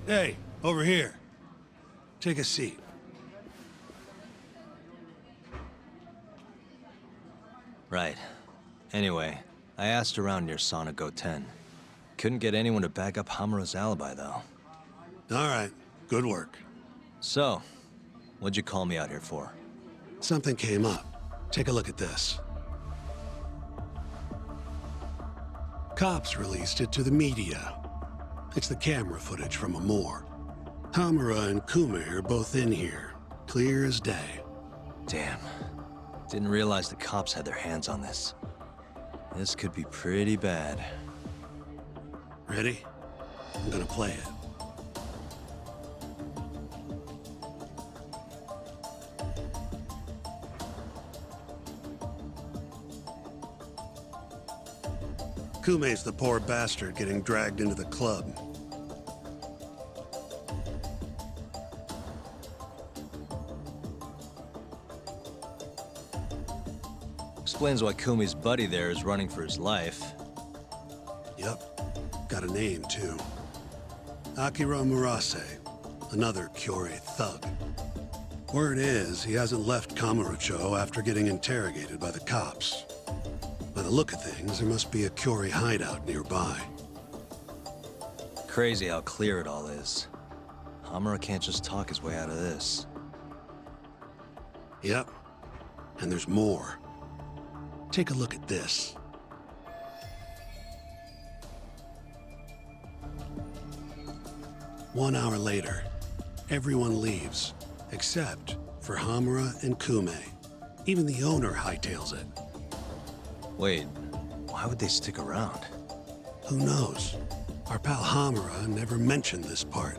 Hey, over here. Take a seat. Right. Anyway, I asked around near Sonigo 10. Couldn't get anyone to back up Hamura's alibi, though. All right. Good work. So, what'd you call me out here for? Something came up. Take a look at this. Cops released it to the media. It's the camera footage from a moor. Hamura and Kume are both in here, clear as day. Damn. Didn't realize the cops had their hands on this. This could be pretty bad. Ready? I'm gonna play it. Kume's the poor bastard getting dragged into the club. Explains why Kumi's buddy there is running for his life. Yep. Got a name, too. Akira Murase, another Kyorei thug. Word is, he hasn't left Kamurocho after getting interrogated by the cops. By the look of things, there must be a Kyorei hideout nearby. Crazy how clear it all is. Hamura can't just talk his way out of this. Yep. And there's more. Take a look at this. One hour later, everyone leaves, except for Hamura and Kume. Even the owner hightails it. Wait, why would they stick around? Who knows? Our pal Hamura never mentioned this part.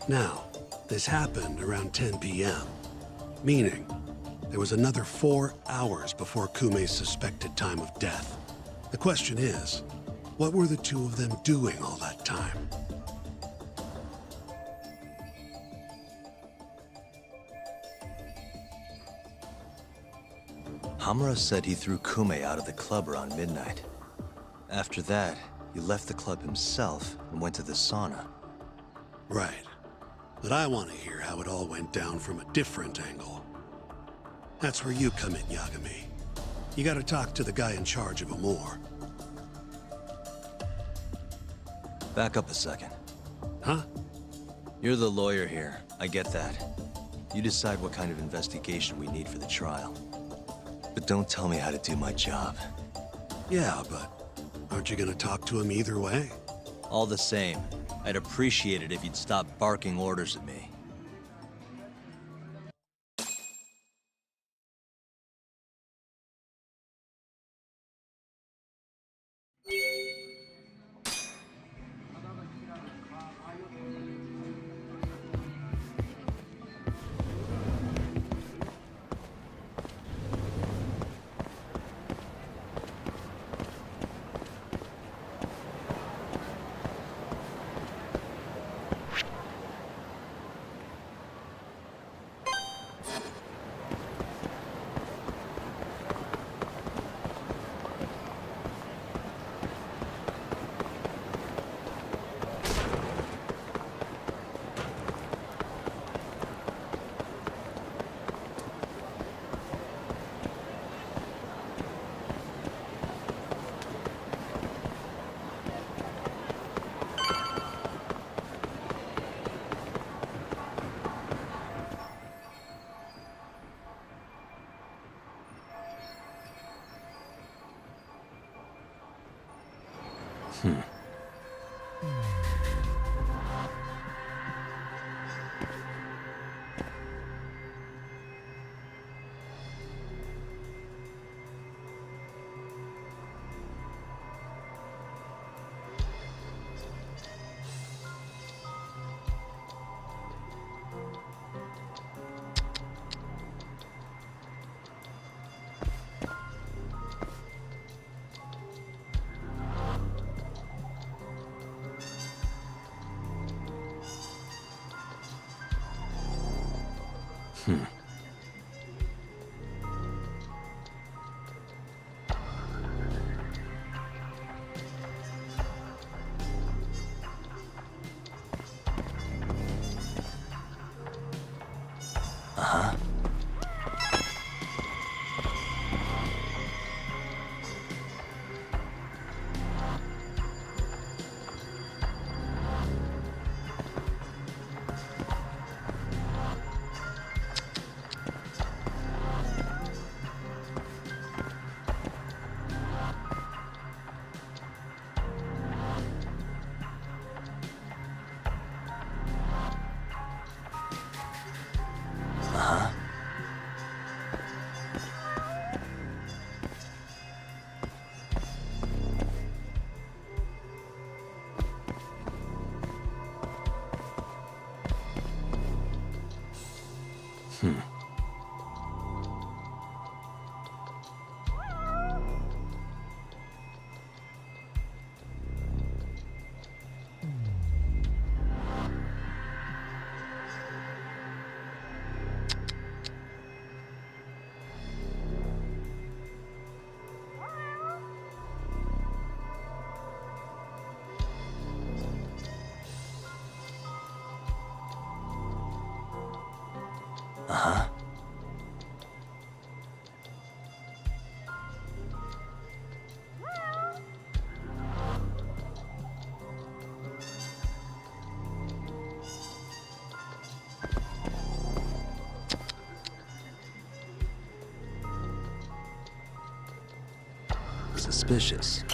Now, this happened around 10 p.m., meaning there was another 4 hours before Kume's suspected time of death. The question is, what were the two of them doing all that time? Hamura said he threw Kume out of the club around midnight. After that, he left the club himself and went to the sauna. Right. But I want to hear how it all went down from a different angle. That's where you come in, Yagami. You gotta talk to the guy in charge of Amor. Back up a second. Huh? You're the lawyer here. I get that. You decide what kind of investigation we need for the trial. But don't tell me how to do my job. Yeah, but aren't you gonna talk to him either way? All the same, I'd appreciate it if you'd stop barking orders at me. Suspicious.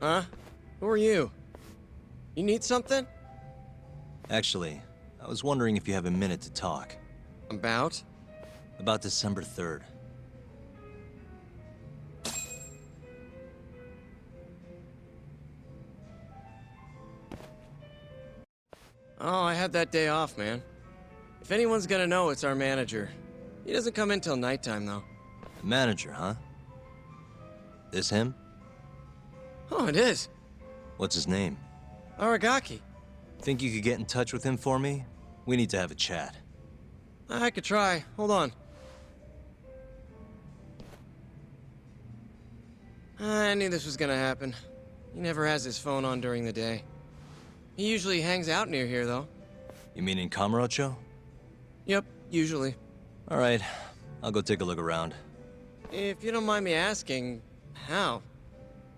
Huh? Who are you? You need something? Actually, I was wondering if you have a minute to talk. About? About December 3rd. Oh, I had that day off, man. If anyone's gonna know, it's our manager. He doesn't come in till nighttime, though. The manager, huh? This him? Oh, it is. What's his name? Aragaki. Think you could get in touch with him for me? We need to have a chat. I could try. Hold on. I knew this was gonna happen. He never has his phone on during the day. He usually hangs out near here, though. You mean in Kamurocho? Yep, usually. All right, I'll go take a look around. If you don't mind me asking, how?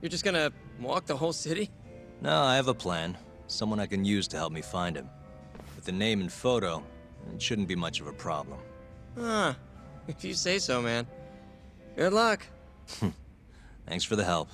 You're just gonna walk the whole city? No, I have a plan. Someone I can use to help me find him. With the name and photo, it shouldn't be much of a problem. Huh. If you say so, man. Good luck. Thanks for the help.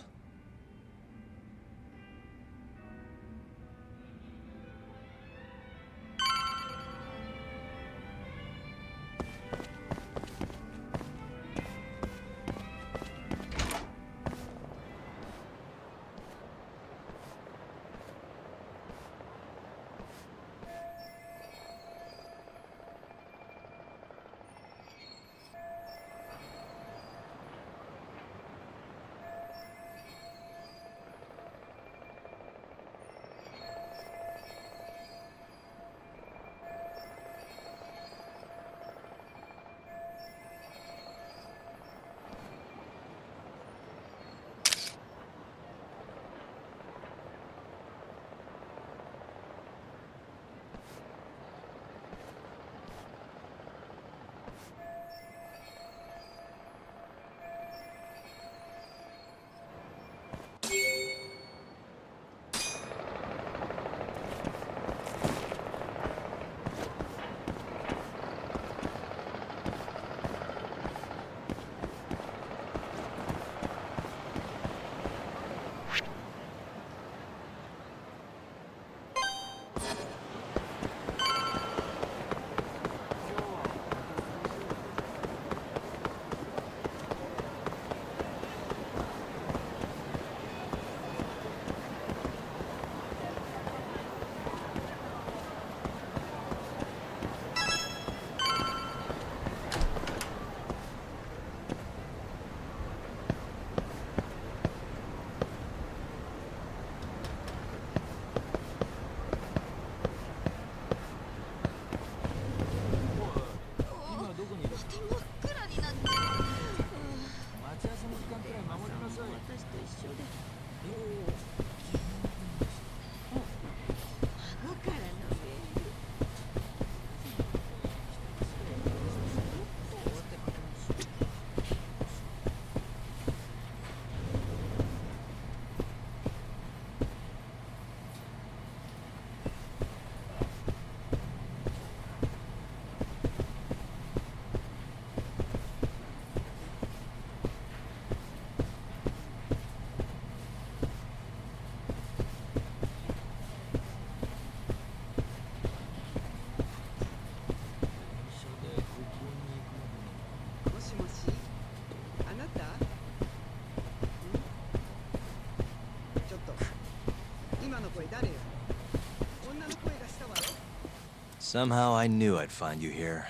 Somehow I knew I'd find you here.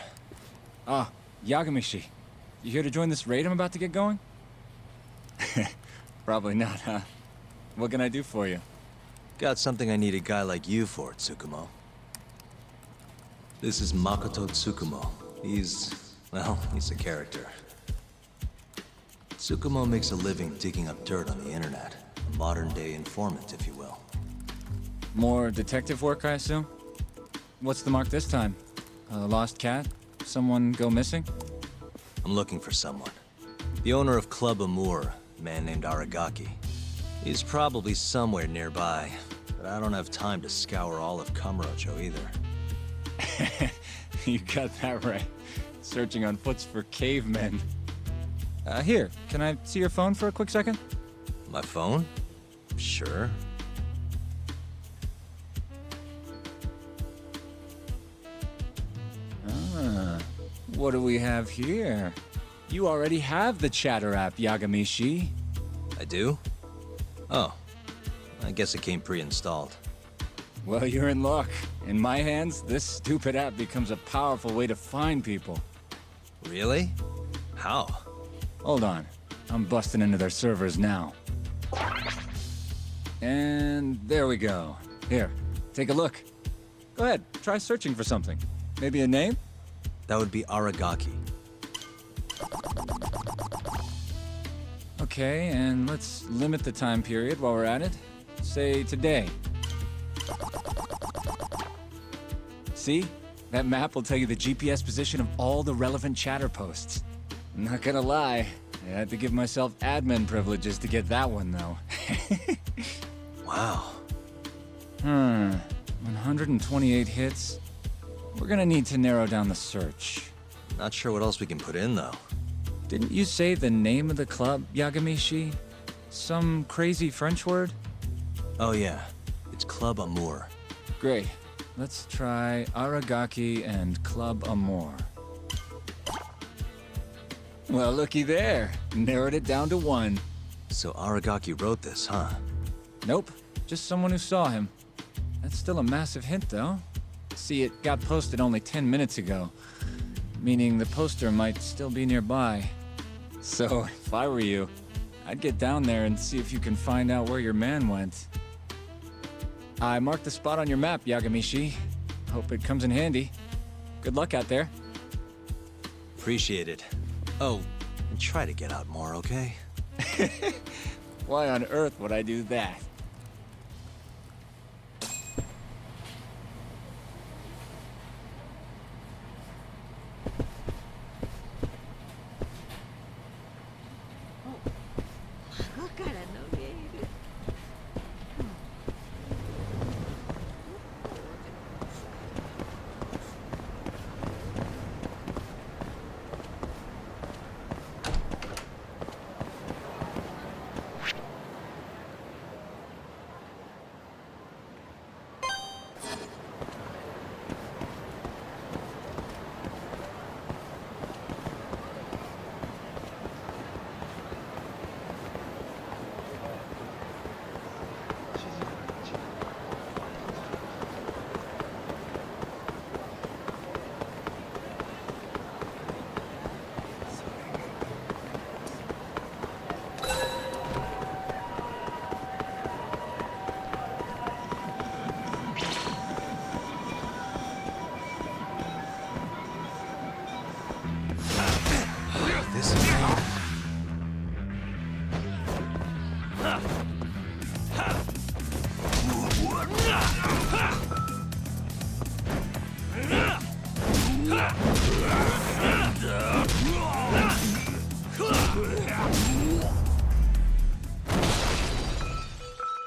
Ah, Yagami-shi. You here to join this raid I'm about to get going? Probably not, huh? What can I do for you? Got something I need a guy like you for, Tsukumo. This is Makoto Tsukumo. He's a character. Tsukumo makes a living digging up dirt on the internet. A modern-day informant, if you will. More detective work, I assume? What's the mark this time? A lost cat? Someone go missing? I'm looking for someone. The owner of Club Amour, a man named Aragaki. He's probably somewhere nearby, but I don't have time to scour all of Kamurocho either. You got that right. Searching on foots for cavemen. Here, can I see your phone for a quick second? My phone? Sure. What do we have here? You already have the chatter app, Yagami-shi. I do? Oh. I guess it came pre-installed. Well, you're in luck. In my hands, this stupid app becomes a powerful way to find people. Really? How? Hold on. I'm busting into their servers now. And there we go. Here, take a look. Go ahead, try searching for something. Maybe a name? That would be Aragaki. Okay, and let's limit the time period while we're at it. Say today. See? That map will tell you the GPS position of all the relevant chatter posts. Not gonna lie, I had to give myself admin privileges to get that one, though. Wow. 128 hits. We're gonna need to narrow down the search. Not sure what else we can put in, though. Didn't you say the name of the club, Yagami-shi? Some crazy French word? Oh yeah, it's Club Amour. Great. Let's try Aragaki and Club Amour. Well, looky there. Narrowed it down to one. So Aragaki wrote this, huh? Nope. Just someone who saw him. That's still a massive hint, though. See, it got posted only 10 minutes ago, meaning the poster might still be nearby. So, if I were you, I'd get down there and see if you can find out where your man went. I marked the spot on your map, Yagami-shi. Hope it comes in handy. Good luck out there. Appreciate it. Oh, and try to get out more, okay? Why on earth would I do that?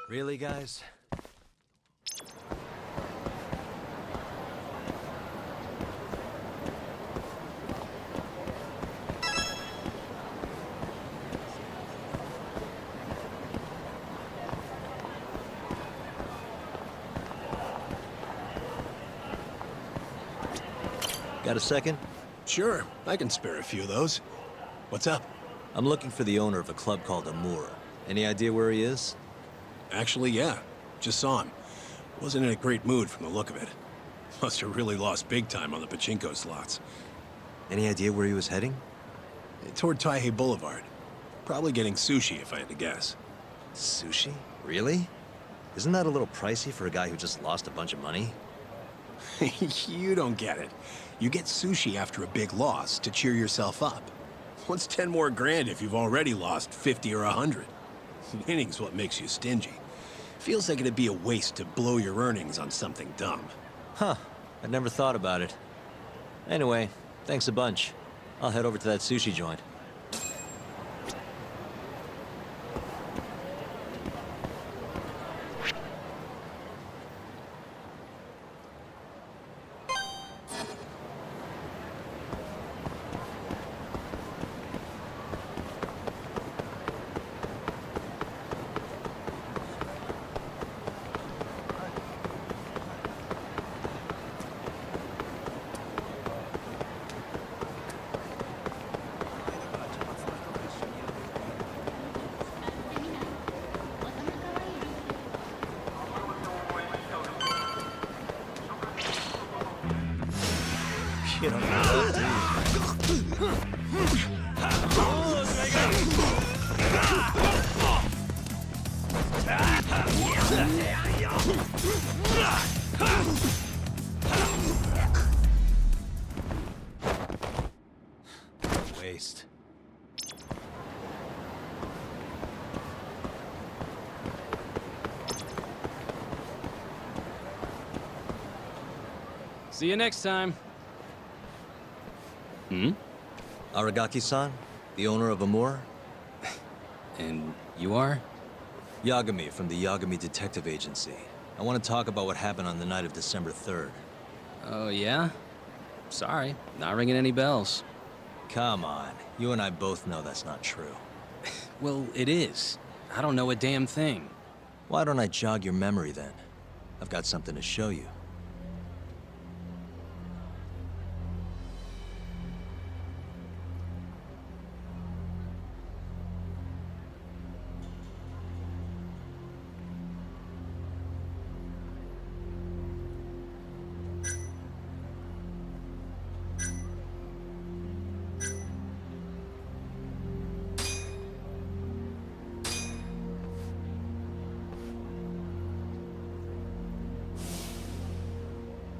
Really, guys? Got a second? Sure, I can spare a few of those. What's up? I'm looking for the owner of a club called Amour. Any idea where he is? Actually, yeah. Just saw him. Wasn't in a great mood from the look of it. Must have really lost big time on the pachinko slots. Any idea where he was heading? Toward Taihei Boulevard. Probably getting sushi, if I had to guess. Sushi? Really? Isn't that a little pricey for a guy who just lost a bunch of money? You don't get it. You get sushi after a big loss to cheer yourself up. What's 10 more grand if you've already lost 50 or 100? Winning's what makes you stingy. Feels like it'd be a waste to blow your earnings on something dumb. Huh. I'd never thought about it. Anyway, thanks a bunch. I'll head over to that sushi joint. You don't know what to Waste. See you next time. Aragaki-san, the owner of Amur? And you are? Yagami from the Yagami Detective Agency. I want to talk about what happened on the night of December 3rd. Oh, yeah? Sorry, not ringing any bells. Come on, you and I both know that's not true. Well, it is. I don't know a damn thing. Why don't I jog your memory then? I've got something to show you.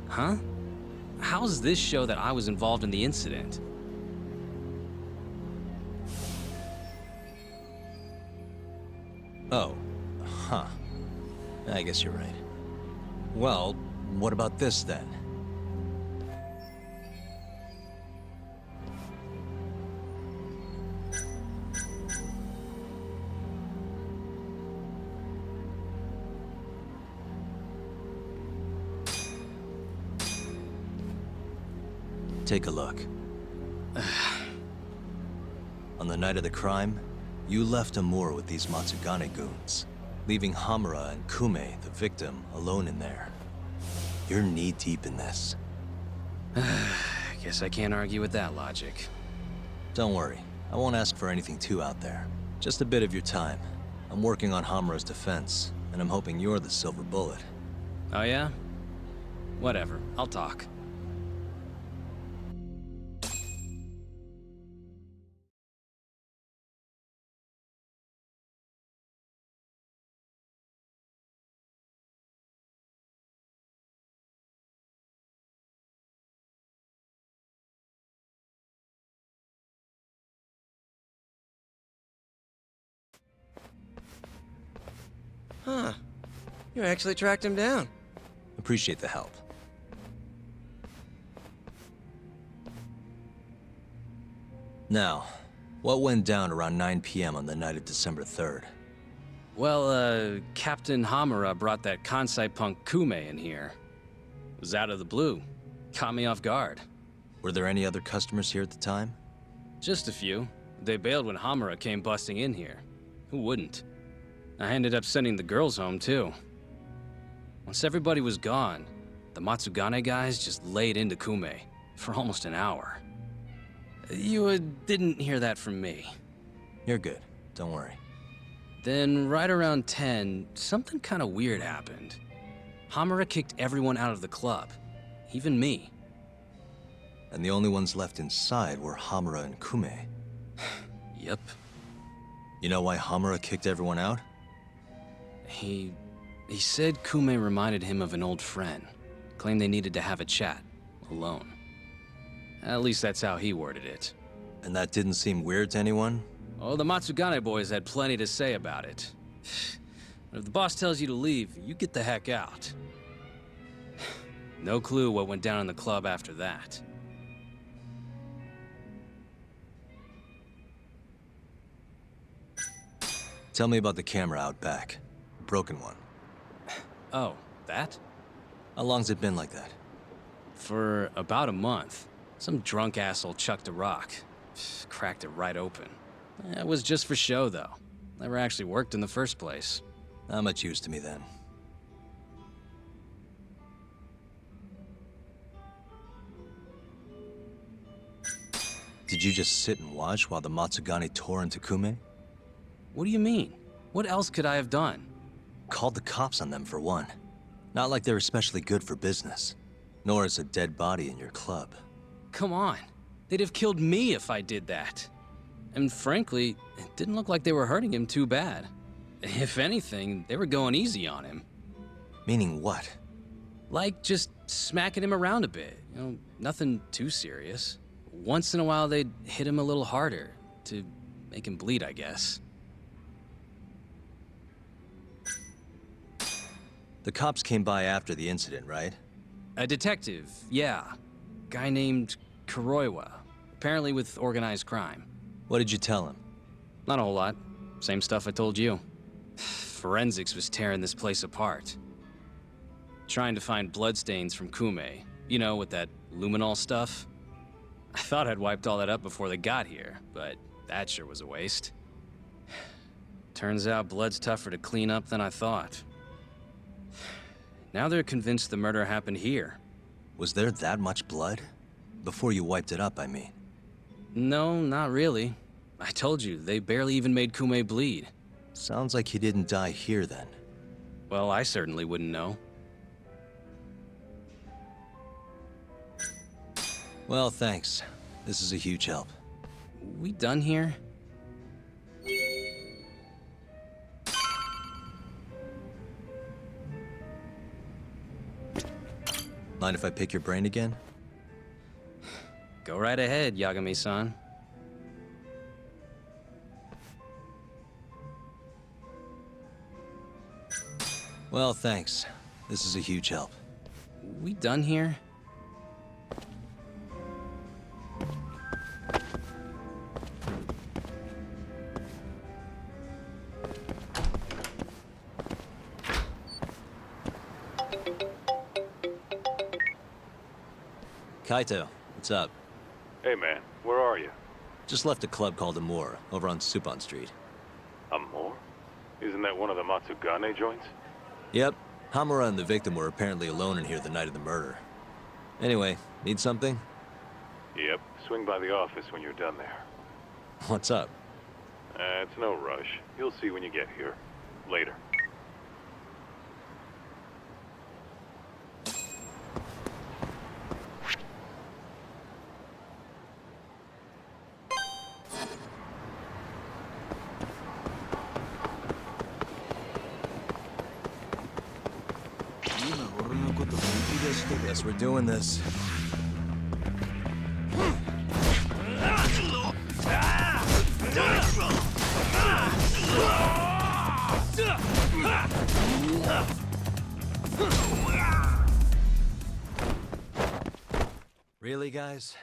Huh? How's this show that I was involved in the incident? Oh, huh. I guess you're right. Well, what about this then? Take a look. On the night of the crime, you left Amur with these Matsugane goons, leaving Hamura and Kume, the victim, alone in there. You're knee-deep in this. Guess I can't argue with that logic. Don't worry, I won't ask for anything too out there. Just a bit of your time. I'm working on Hamura's defense, and I'm hoping you're the silver bullet. Oh yeah? Whatever, I'll talk. Huh. You actually tracked him down. Appreciate the help. Now, what went down around 9 p.m. on the night of December 3rd? Well, Captain Hamura brought that Kansai punk Kume in here. It was out of the blue. Caught me off guard. Were there any other customers here at the time? Just a few. They bailed when Hamura came busting in here. Who wouldn't? I ended up sending the girls home, too. Once everybody was gone, the Matsugane guys just laid into Kume for almost an hour. You didn't hear that from me. You're good. Don't worry. Then, right around 10, something kind of weird happened. Hamura kicked everyone out of the club, even me. And the only ones left inside were Hamura and Kume. Yep. You know why Hamura kicked everyone out? He said Kume reminded him of an old friend. Claimed they needed to have a chat, alone. At least that's how he worded it. And that didn't seem weird to anyone? Oh, the Matsugane boys had plenty to say about it. But if the boss tells you to leave, you get the heck out. No clue what went down in the club after that. Tell me about the camera out back. The broken one. Oh, that? How long's it been like that? For about a month. Some drunk asshole chucked a rock. Cracked it right open. It was just for show, though. Never actually worked in the first place. Not much use to me, then. Did you just sit and watch while the Matsugane tore into Kume? What do you mean? What else could I have done? Called the cops on them, for one. Not like they're especially good for business. Nor is a dead body in your club. Come on. They'd have killed me if I did that. And frankly, it didn't look like they were hurting him too bad. If anything, they were going easy on him. Meaning what? Like, just smacking him around a bit. You know, nothing too serious. Once in a while, they'd hit him a little harder, to make him bleed, I guess. The cops came by after the incident, right? A detective, yeah. Guy named Kuroiwa. Apparently with organized crime. What did you tell him? Not a whole lot. Same stuff I told you. Forensics was tearing this place apart. Trying to find bloodstains from Kume. You know, with that luminol stuff. I thought I'd wiped all that up before they got here, but that sure was a waste. Turns out blood's tougher to clean up than I thought. Now they're convinced the murder happened here. Was there that much blood? Before you wiped it up, I mean. No, not really. I told you, they barely even made Kume bleed. Sounds like he didn't die here, then. Well, I certainly wouldn't know. Well, thanks. This is a huge help. We done here? Mind if I pick your brain again? Go right ahead, Yagami-san. Well, thanks. This is a huge help. We done here? Kaito, what's up? Hey man, where are you? Just left a club called Amor, over on Supon Street. Amor? Isn't that one of the Matsugane joints? Yep. Hamura and the victim were apparently alone in here the night of the murder. Anyway, need something? Yep, swing by the office when you're done there. What's up? It's no rush. You'll see when you get here. Later. Guess we're doing this. Really, guys?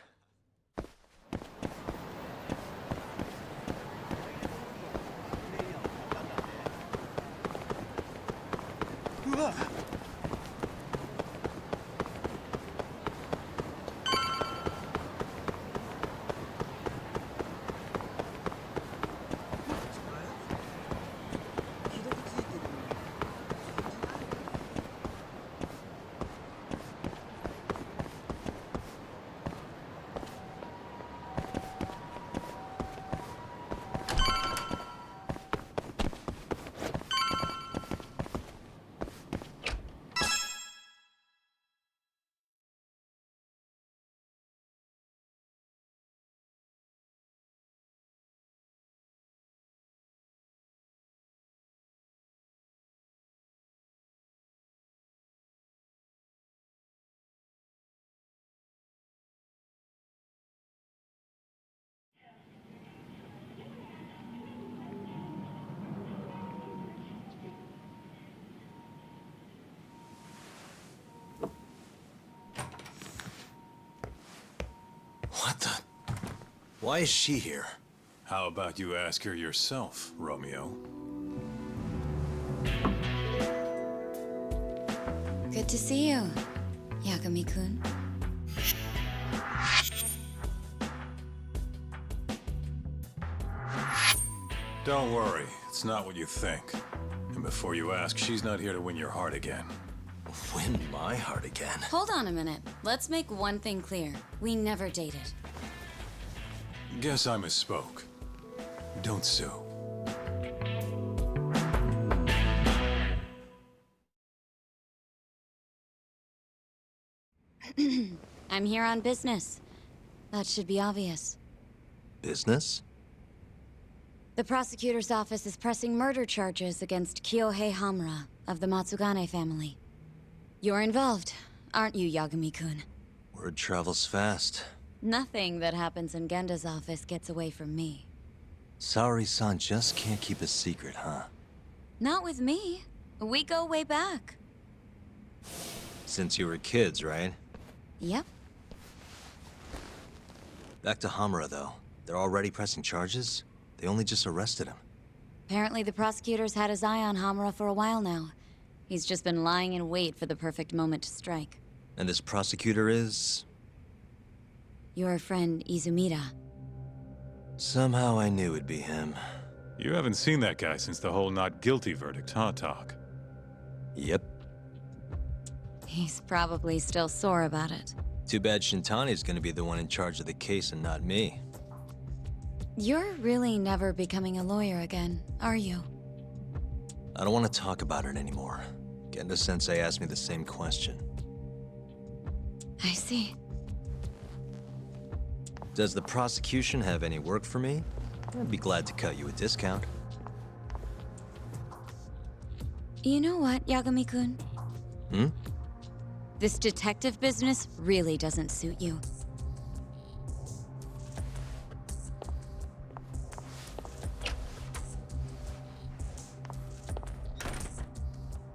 Why is she here? How about you ask her yourself, Romeo? Good to see you, Yagami-kun. Don't worry, it's not what you think. And before you ask, she's not here to win your heart again. Win my heart again? Hold on a minute. Let's make one thing clear. We never dated. Guess I misspoke. Don't sue. I'm here on business. That should be obvious. Business? The prosecutor's office is pressing murder charges against Kyohei Hamura of the Matsugane family. You're involved, aren't you, Yagami-kun? Word travels fast. Nothing that happens in Genda's office gets away from me. Saori-san just can't keep a secret, huh? Not with me. We go way back. Since you were kids, right? Yep. Back to Hamura, though. They're already pressing charges? They only just arrested him. Apparently the prosecutor's had his eye on Hamura for a while now. He's just been lying in wait for the perfect moment to strike. And this prosecutor is? Your friend Izumida. Somehow I knew it'd be him. You haven't seen that guy since the whole not guilty verdict, huh, Talk? Yep. He's probably still sore about it. Too bad Shintani's gonna be the one in charge of the case and not me. You're really never becoming a lawyer again, are you? I don't want to talk about it anymore. Genda-sensei asked me the same question. I see. Does the prosecution have any work for me? I'd be glad to cut you a discount. You know what, Yagami-kun? Hmm? This detective business really doesn't suit you.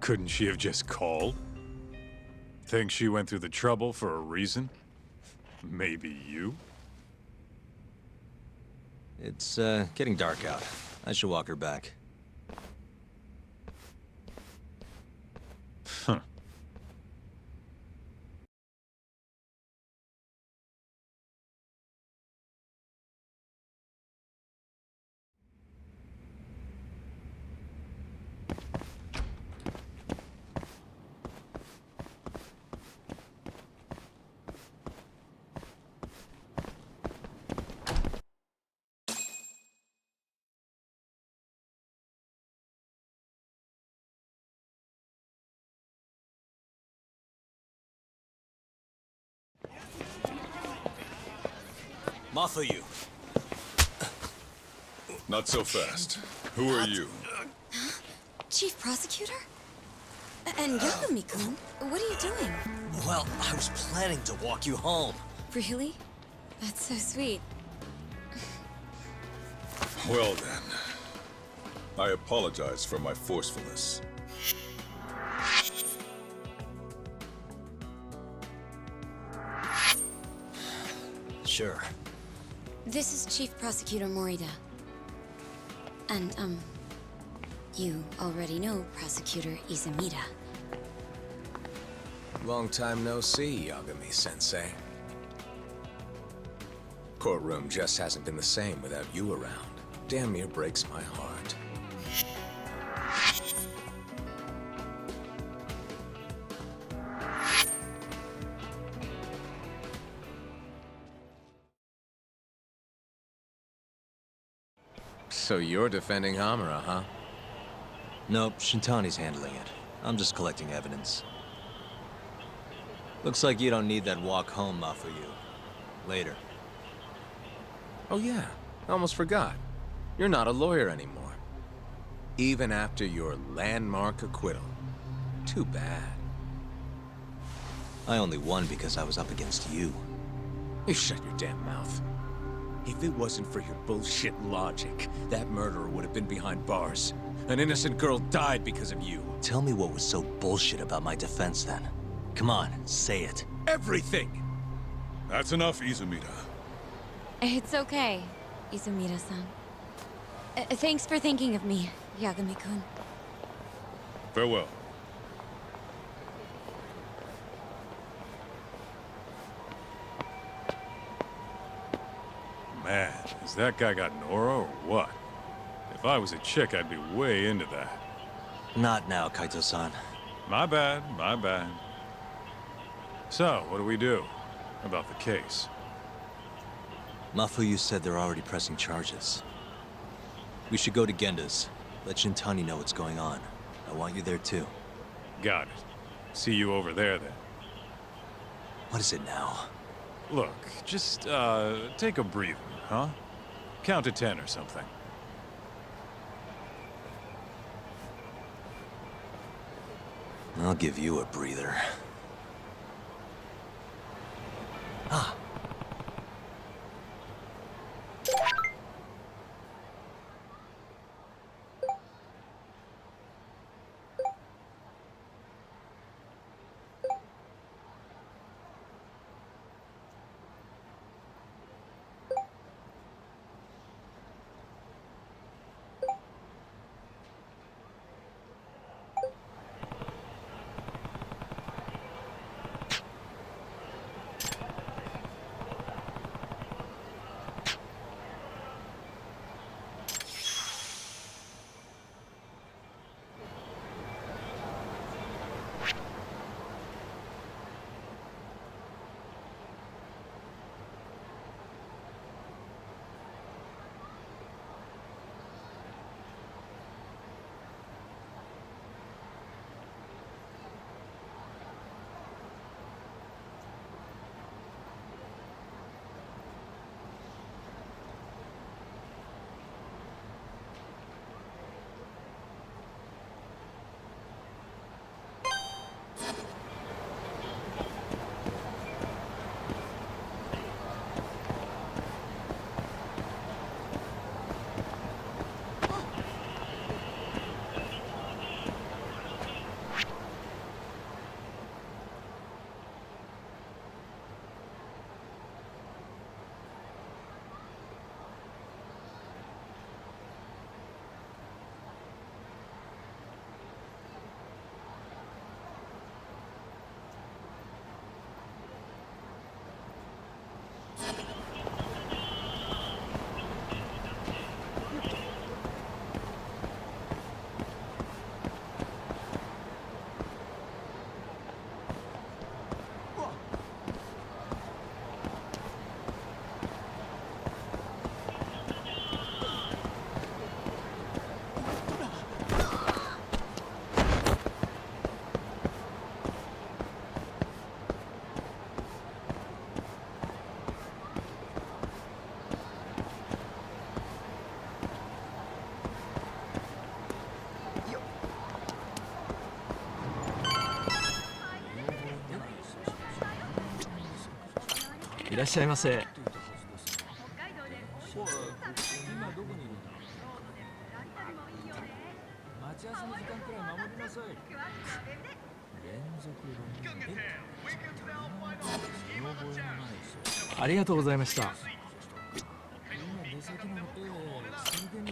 Couldn't she have just called? Think she went through the trouble for a reason? Maybe you? It's, getting dark out. I should walk her back. Huh. Mafuyu. Not so fast. Who are you? Chief Prosecutor? And Yagami-kun, what are you doing? Well, I was planning to walk you home. Really? That's so sweet. Well then. I apologize for my forcefulness. Sure. This is Chief Prosecutor Morida. And, you already know Prosecutor Izumida. Long time no see, Yagami-sensei. Courtroom just hasn't been the same without you around. Damn near breaks my heart. So you're defending Hamura, huh? Nope, Shintani's handling it. I'm just collecting evidence. Looks like you don't need that walk home, Mafuyu. Later. Oh yeah, I almost forgot. You're not a lawyer anymore. Even after your landmark acquittal. Too bad. I only won because I was up against you. You shut your damn mouth. If it wasn't for your bullshit logic, that murderer would have been behind bars. An innocent girl died because of you. Tell me what was so bullshit about my defense then. Come on, say it. Everything! That's enough, Izumida. It's okay, Izumira-san. Thanks for thinking of me, Yagami-kun. Farewell. Man, has that guy got Nora or what? If I was a chick, I'd be way into that. Not now, Kaito-san. My bad, my bad. So, what do we do about the case? Mafuyu said they're already pressing charges. We should go to Genda's. Let Shintani know what's going on. I want you there too. Got it. See you over there then. What is it now? Look, just, take a breather, huh? Count to 10 or something. I'll give you a breather. Ah.いらっしゃいませ。ありがとうございました。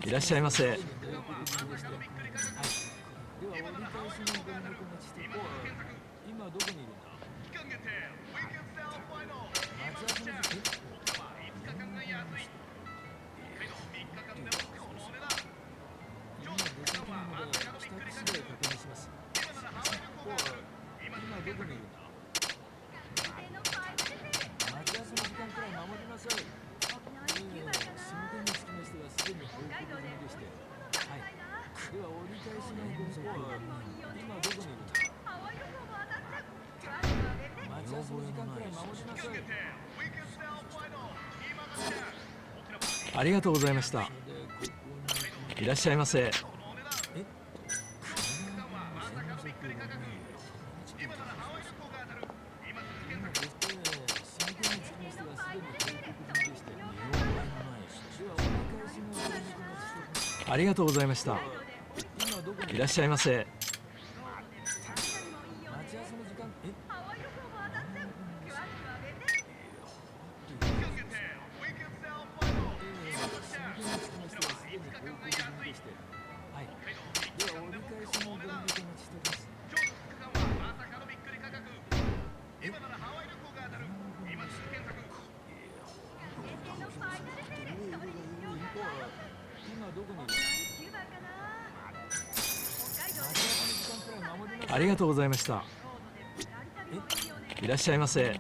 いらっしゃいませ。ありがとうございました。いらっしゃいませ。ありがとうございました。いらっしゃいませ。ありがとうございました。いらっしゃいませ。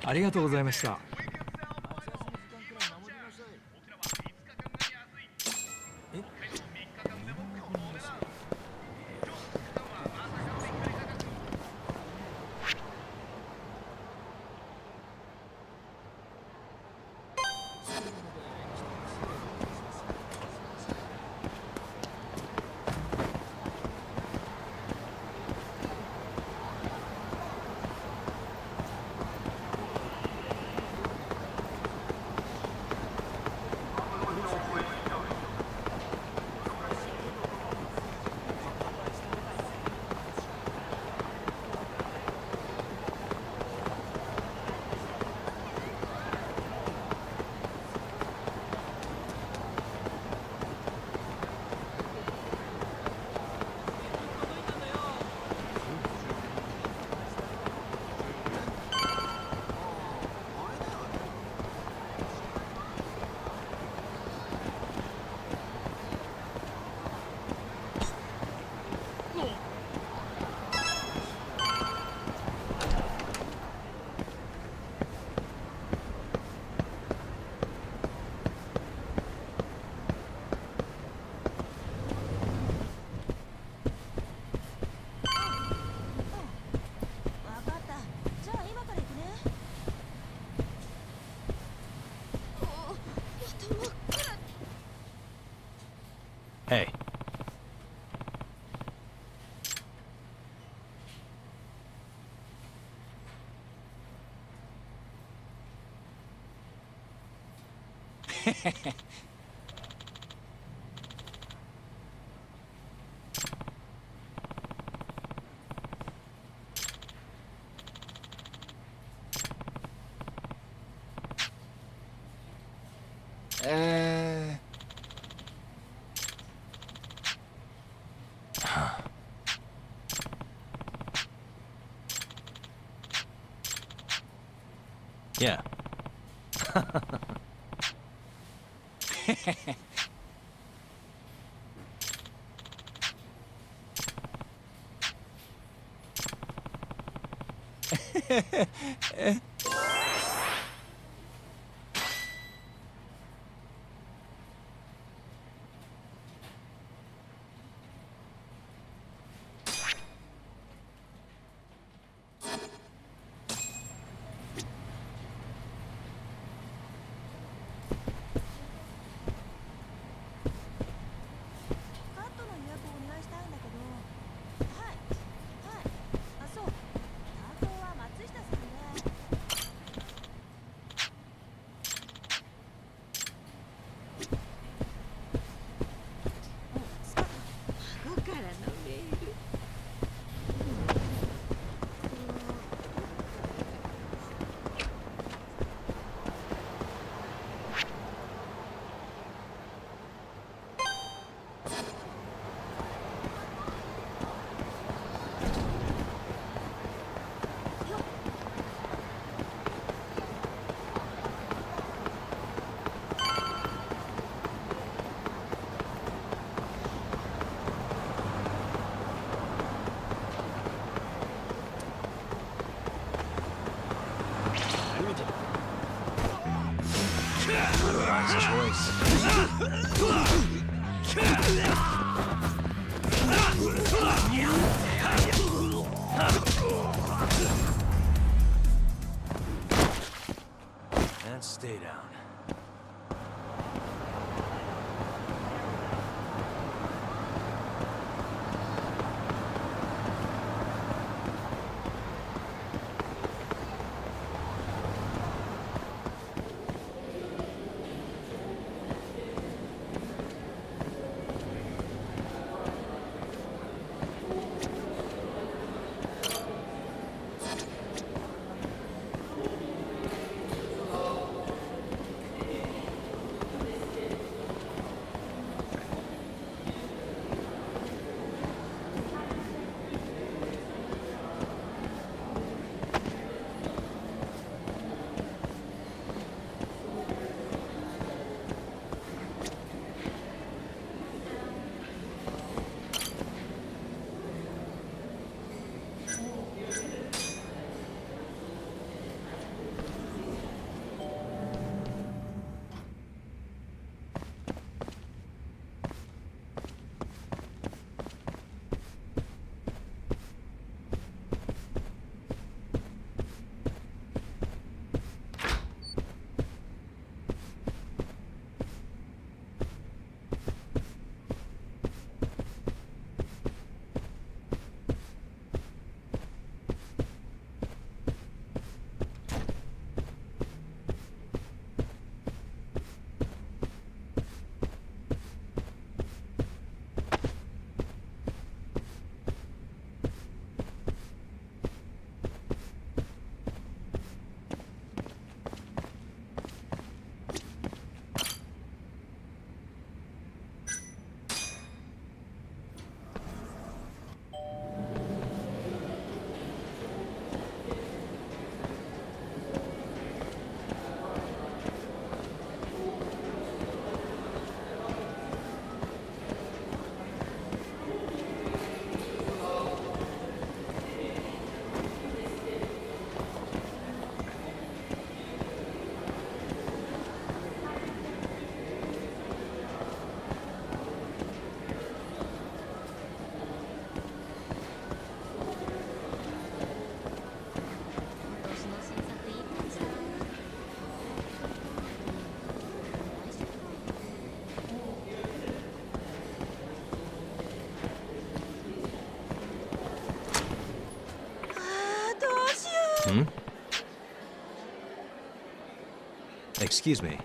ありがとうございました。Hey. Yeah. And stay down. Hmm? Excuse me.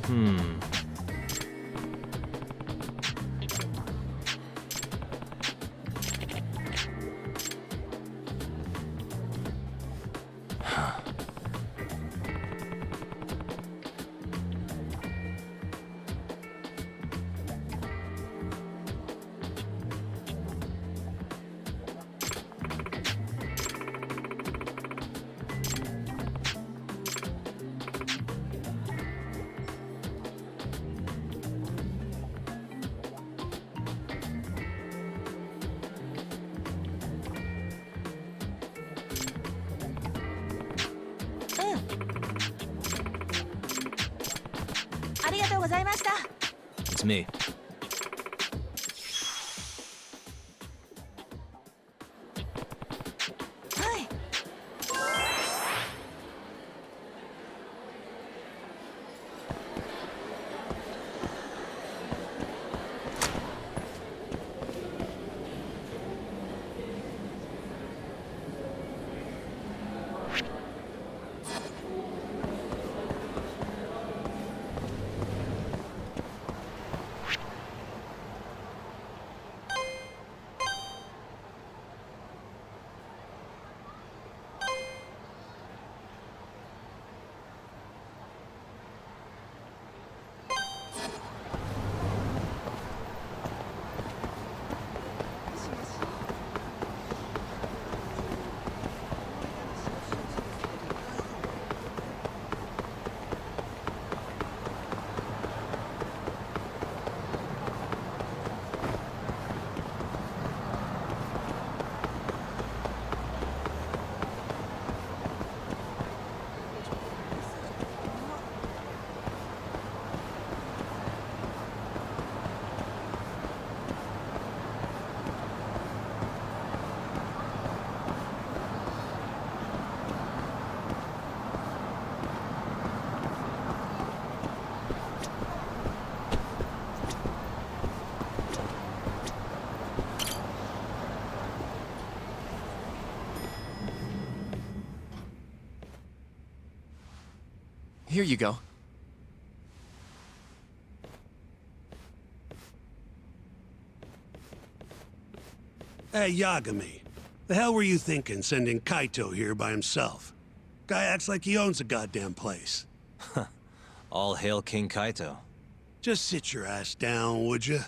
Hmm. It's me. Here you go. Hey, Yagami. The hell were you thinking sending Kaito here by himself? Guy acts like he owns the goddamn place. All hail King Kaito. Just sit your ass down, would you?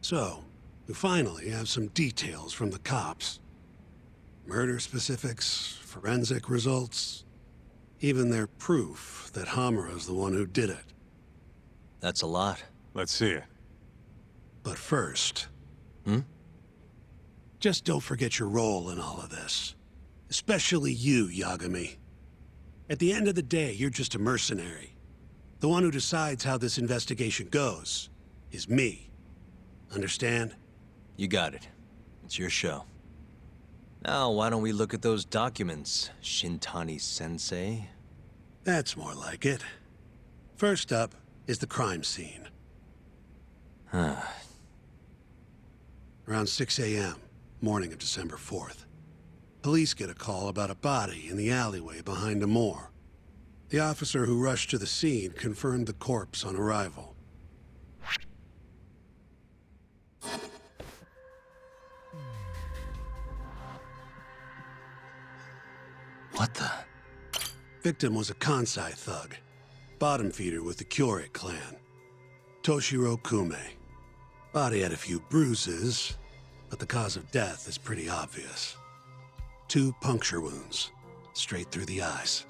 So, we finally have some details from the cops. Murder specifics, forensic results, even their proof that Hamura's the one who did it. That's a lot. Let's see it. But first... Just don't forget your role in all of this. Especially you, Yagami. At the end of the day, you're just a mercenary. The one who decides how this investigation goes is me. Understand? You got it. It's your show. Now, why don't we look at those documents, Shintani-sensei? That's more like it. First up is the crime scene. Around 6 a.m., morning of December 4th. Police get a call about a body in the alleyway behind a moor. The officer who rushed to the scene confirmed the corpse on arrival. What the? Victim was a Kansai thug, bottom feeder with the Kyorei clan. Toshiro Kume. Body had a few bruises, but the cause of death is pretty obvious. 2 puncture wounds, straight through the eyes.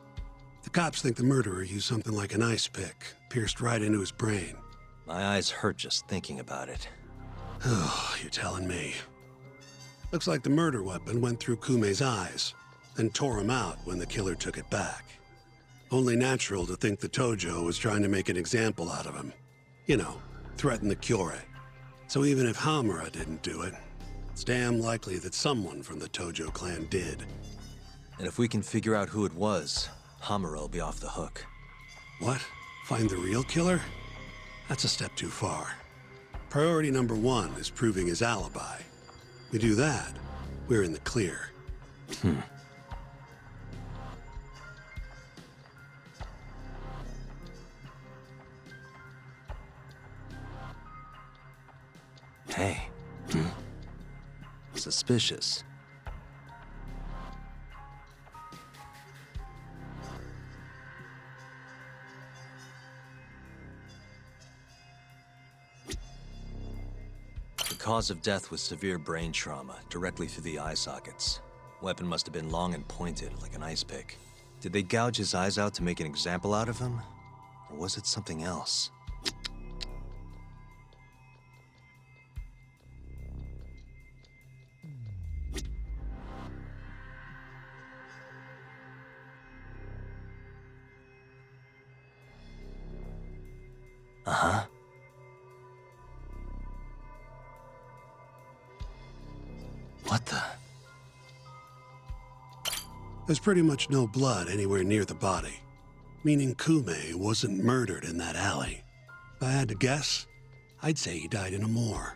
The cops think the murderer used something like an ice pick, pierced right into his brain. My eyes hurt just thinking about it. You're telling me. Looks like the murder weapon went through Kumei's eyes, then tore him out when the killer took it back. Only natural to think the Tojo was trying to make an example out of him. You know, threaten the Kyorei. So even if Hamura didn't do it, it's damn likely that someone from the Tojo clan did. And if we can figure out who it was, Hamura will be off the hook. What? Find the real killer? That's a step too far. Priority number 1 is proving his alibi. We do that, we're in the clear. Hey. Suspicious. The cause of death was severe brain trauma, directly through the eye sockets. Weapon must have been long and pointed, like an ice pick. Did they gouge his eyes out to make an example out of him? Or was it something else? Uh-huh. What the? There's pretty much no blood anywhere near the body, meaning Kumei wasn't murdered in that alley. If I had to guess, I'd say he died in a moor.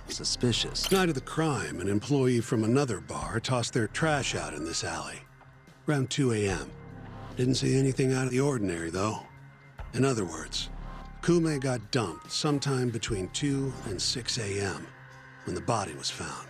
Suspicious. Night of the crime, an employee from another bar tossed their trash out in this alley. Around 2 a.m. Didn't see anything out of the ordinary, though. In other words, Kumei got dumped sometime between 2 and 6 a.m. when the body was found.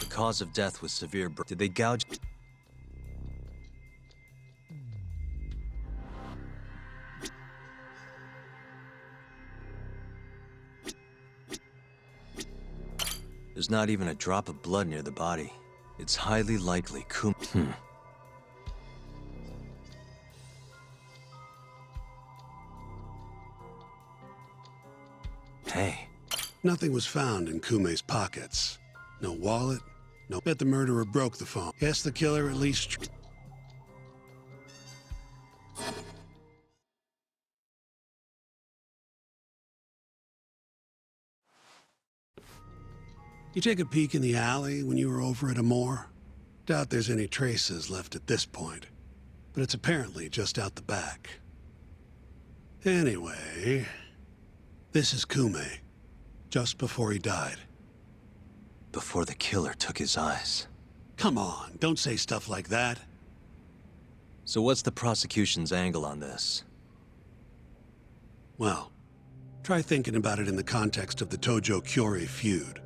The cause of death was severe. Did they gouge? There's not even a drop of blood near the body. It's highly likely Hey. Nothing was found in Kumei's pockets. No wallet, no... Bet the murderer broke the phone. Guess the killer at least... You take a peek in the alley when you were over at Amore? Doubt there's any traces left at this point, but it's apparently just out the back. Anyway, this is Kumei, just before he died. Before the killer took his eyes. Come on, don't say stuff like that. So what's the prosecution's angle on this? Well, try thinking about it in the context of the Tojo-Kyorei feud.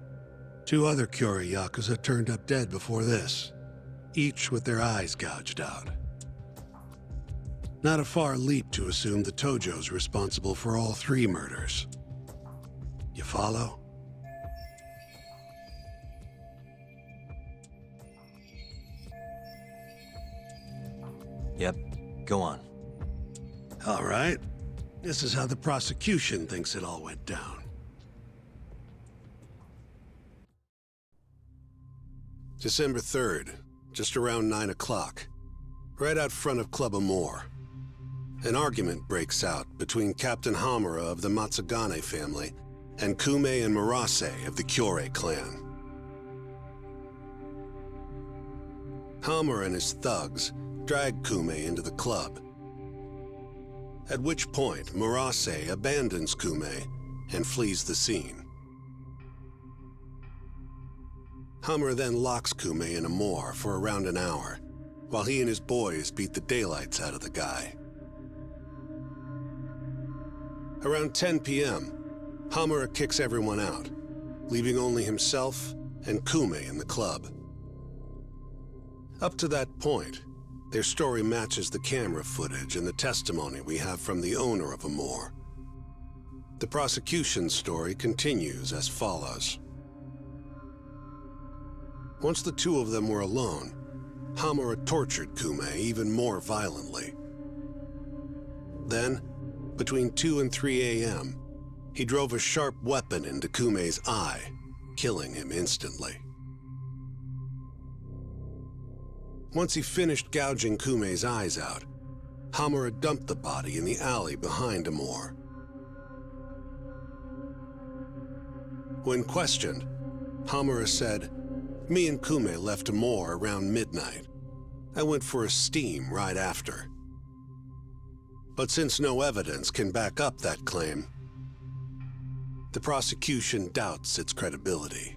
2 other Kyorei Yakuza turned up dead before this, each with their eyes gouged out. Not a far leap to assume the Tojo's responsible for all 3 murders. You follow? Yep, go on. All right. This is how the prosecution thinks it all went down. December 3rd, just around 9 o'clock, right out front of Club Amore. An argument breaks out between Captain Hamura of the Matsugane family and Kumei and Murase of the Kyorei clan. Hamura and his thugs drag Kume into the club. At which point, Murase abandons Kume and flees the scene. Hamura then locks Kume in a moor for around an hour, while he and his boys beat the daylights out of the guy. Around 10 p.m., Hamura kicks everyone out, leaving only himself and Kume in the club. Up to that point, their story matches the camera footage and the testimony we have from the owner of a moor. The prosecution's story continues as follows. Once the two of them were alone, Hamura tortured Kume even more violently. Then, between 2 and 3 a.m., he drove a sharp weapon into Kume's eye, killing him instantly. Once he finished gouging Kume's eyes out, Hamura dumped the body in the alley behind a moor. When questioned, Hamura said, "Me and Kume left a moor around midnight. I went for a steam right after." But since no evidence can back up that claim, the prosecution doubts its credibility.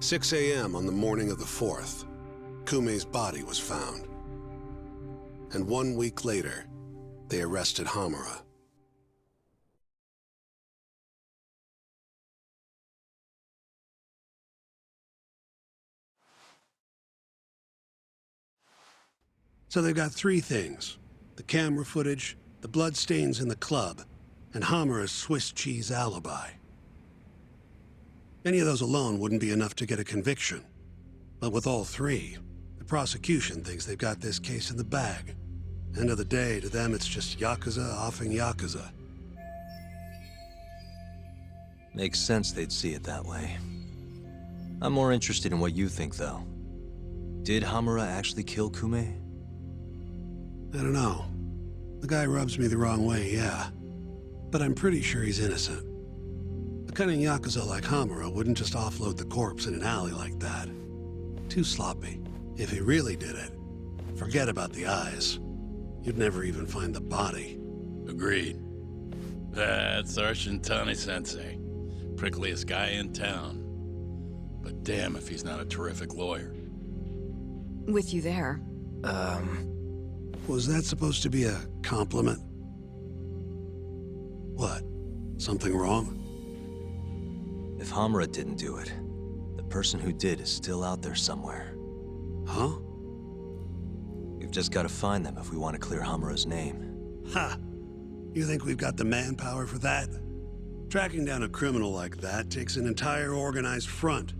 6 a.m. on the morning of the 4th, Kume's body was found. And 1 week later, they arrested Hamura. So they've got three things: the camera footage, the bloodstains in the club, and Hamura's Swiss cheese alibi. Any of those alone wouldn't be enough to get a conviction. But with all three, the prosecution thinks they've got this case in the bag. End of the day, to them it's just Yakuza offing Yakuza. Makes sense they'd see it that way. I'm more interested in what you think, though. Did Hamura actually kill Kume? I don't know. The guy rubs me the wrong way, yeah. But I'm pretty sure he's innocent. A cunning Yakuza like Hamura wouldn't just offload the corpse in an alley like that. Too sloppy. If he really did it, forget about the eyes. You'd never even find the body. Agreed. That's our Shintani-sensei. Prickliest guy in town. But damn if he's not a terrific lawyer. With you there. Was that supposed to be a compliment? What? Something wrong? If Hamura didn't do it, the person who did is still out there somewhere. Huh? We've just got to find them if we want to clear Hamura's name. Ha! You think we've got the manpower for that? Tracking down a criminal like that takes an entire organized front.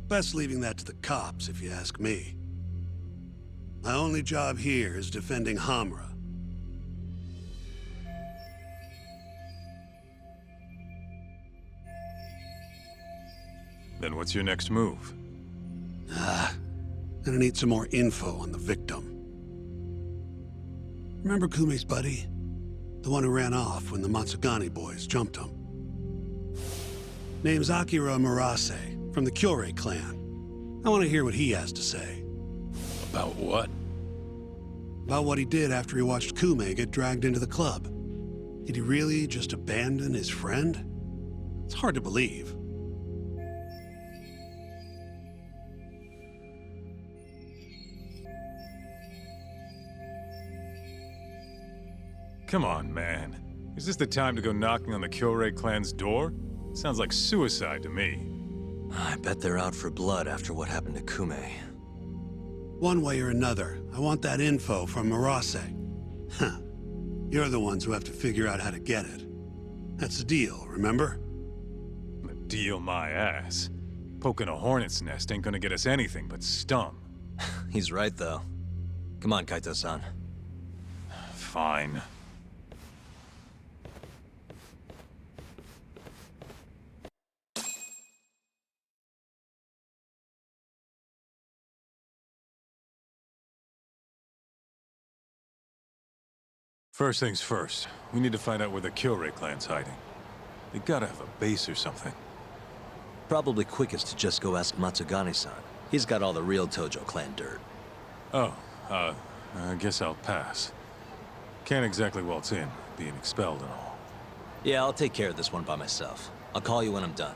Best leaving that to the cops, if you ask me. My only job here is defending Hamura. Then what's your next move? Gonna need some more info on the victim. Remember Kume's buddy? The one who ran off when the Matsugane boys jumped him. Name's Akira Murase, from the Kyorei clan. I want to hear what he has to say. About what? About what he did after he watched Kume get dragged into the club. Did he really just abandon his friend? It's hard to believe. Come on, man. Is this the time to go knocking on the Kyorei clan's door? Sounds like suicide to me. I bet they're out for blood after what happened to Kume. One way or another, I want that info from Murase. Huh. You're the ones who have to figure out how to get it. That's the deal, remember? The deal my ass. Poking a hornet's nest ain't gonna get us anything but scum. He's right, though. Come on, Kaito-san. Fine. First things first, we need to find out where the Kyorei clan's hiding. They gotta have a base or something. Probably quickest to just go ask Matsugane-san. He's got all the real Tojo clan dirt. Oh, I guess I'll pass. Can't exactly waltz in, being expelled and all. Yeah, I'll take care of this one by myself. I'll call you when I'm done.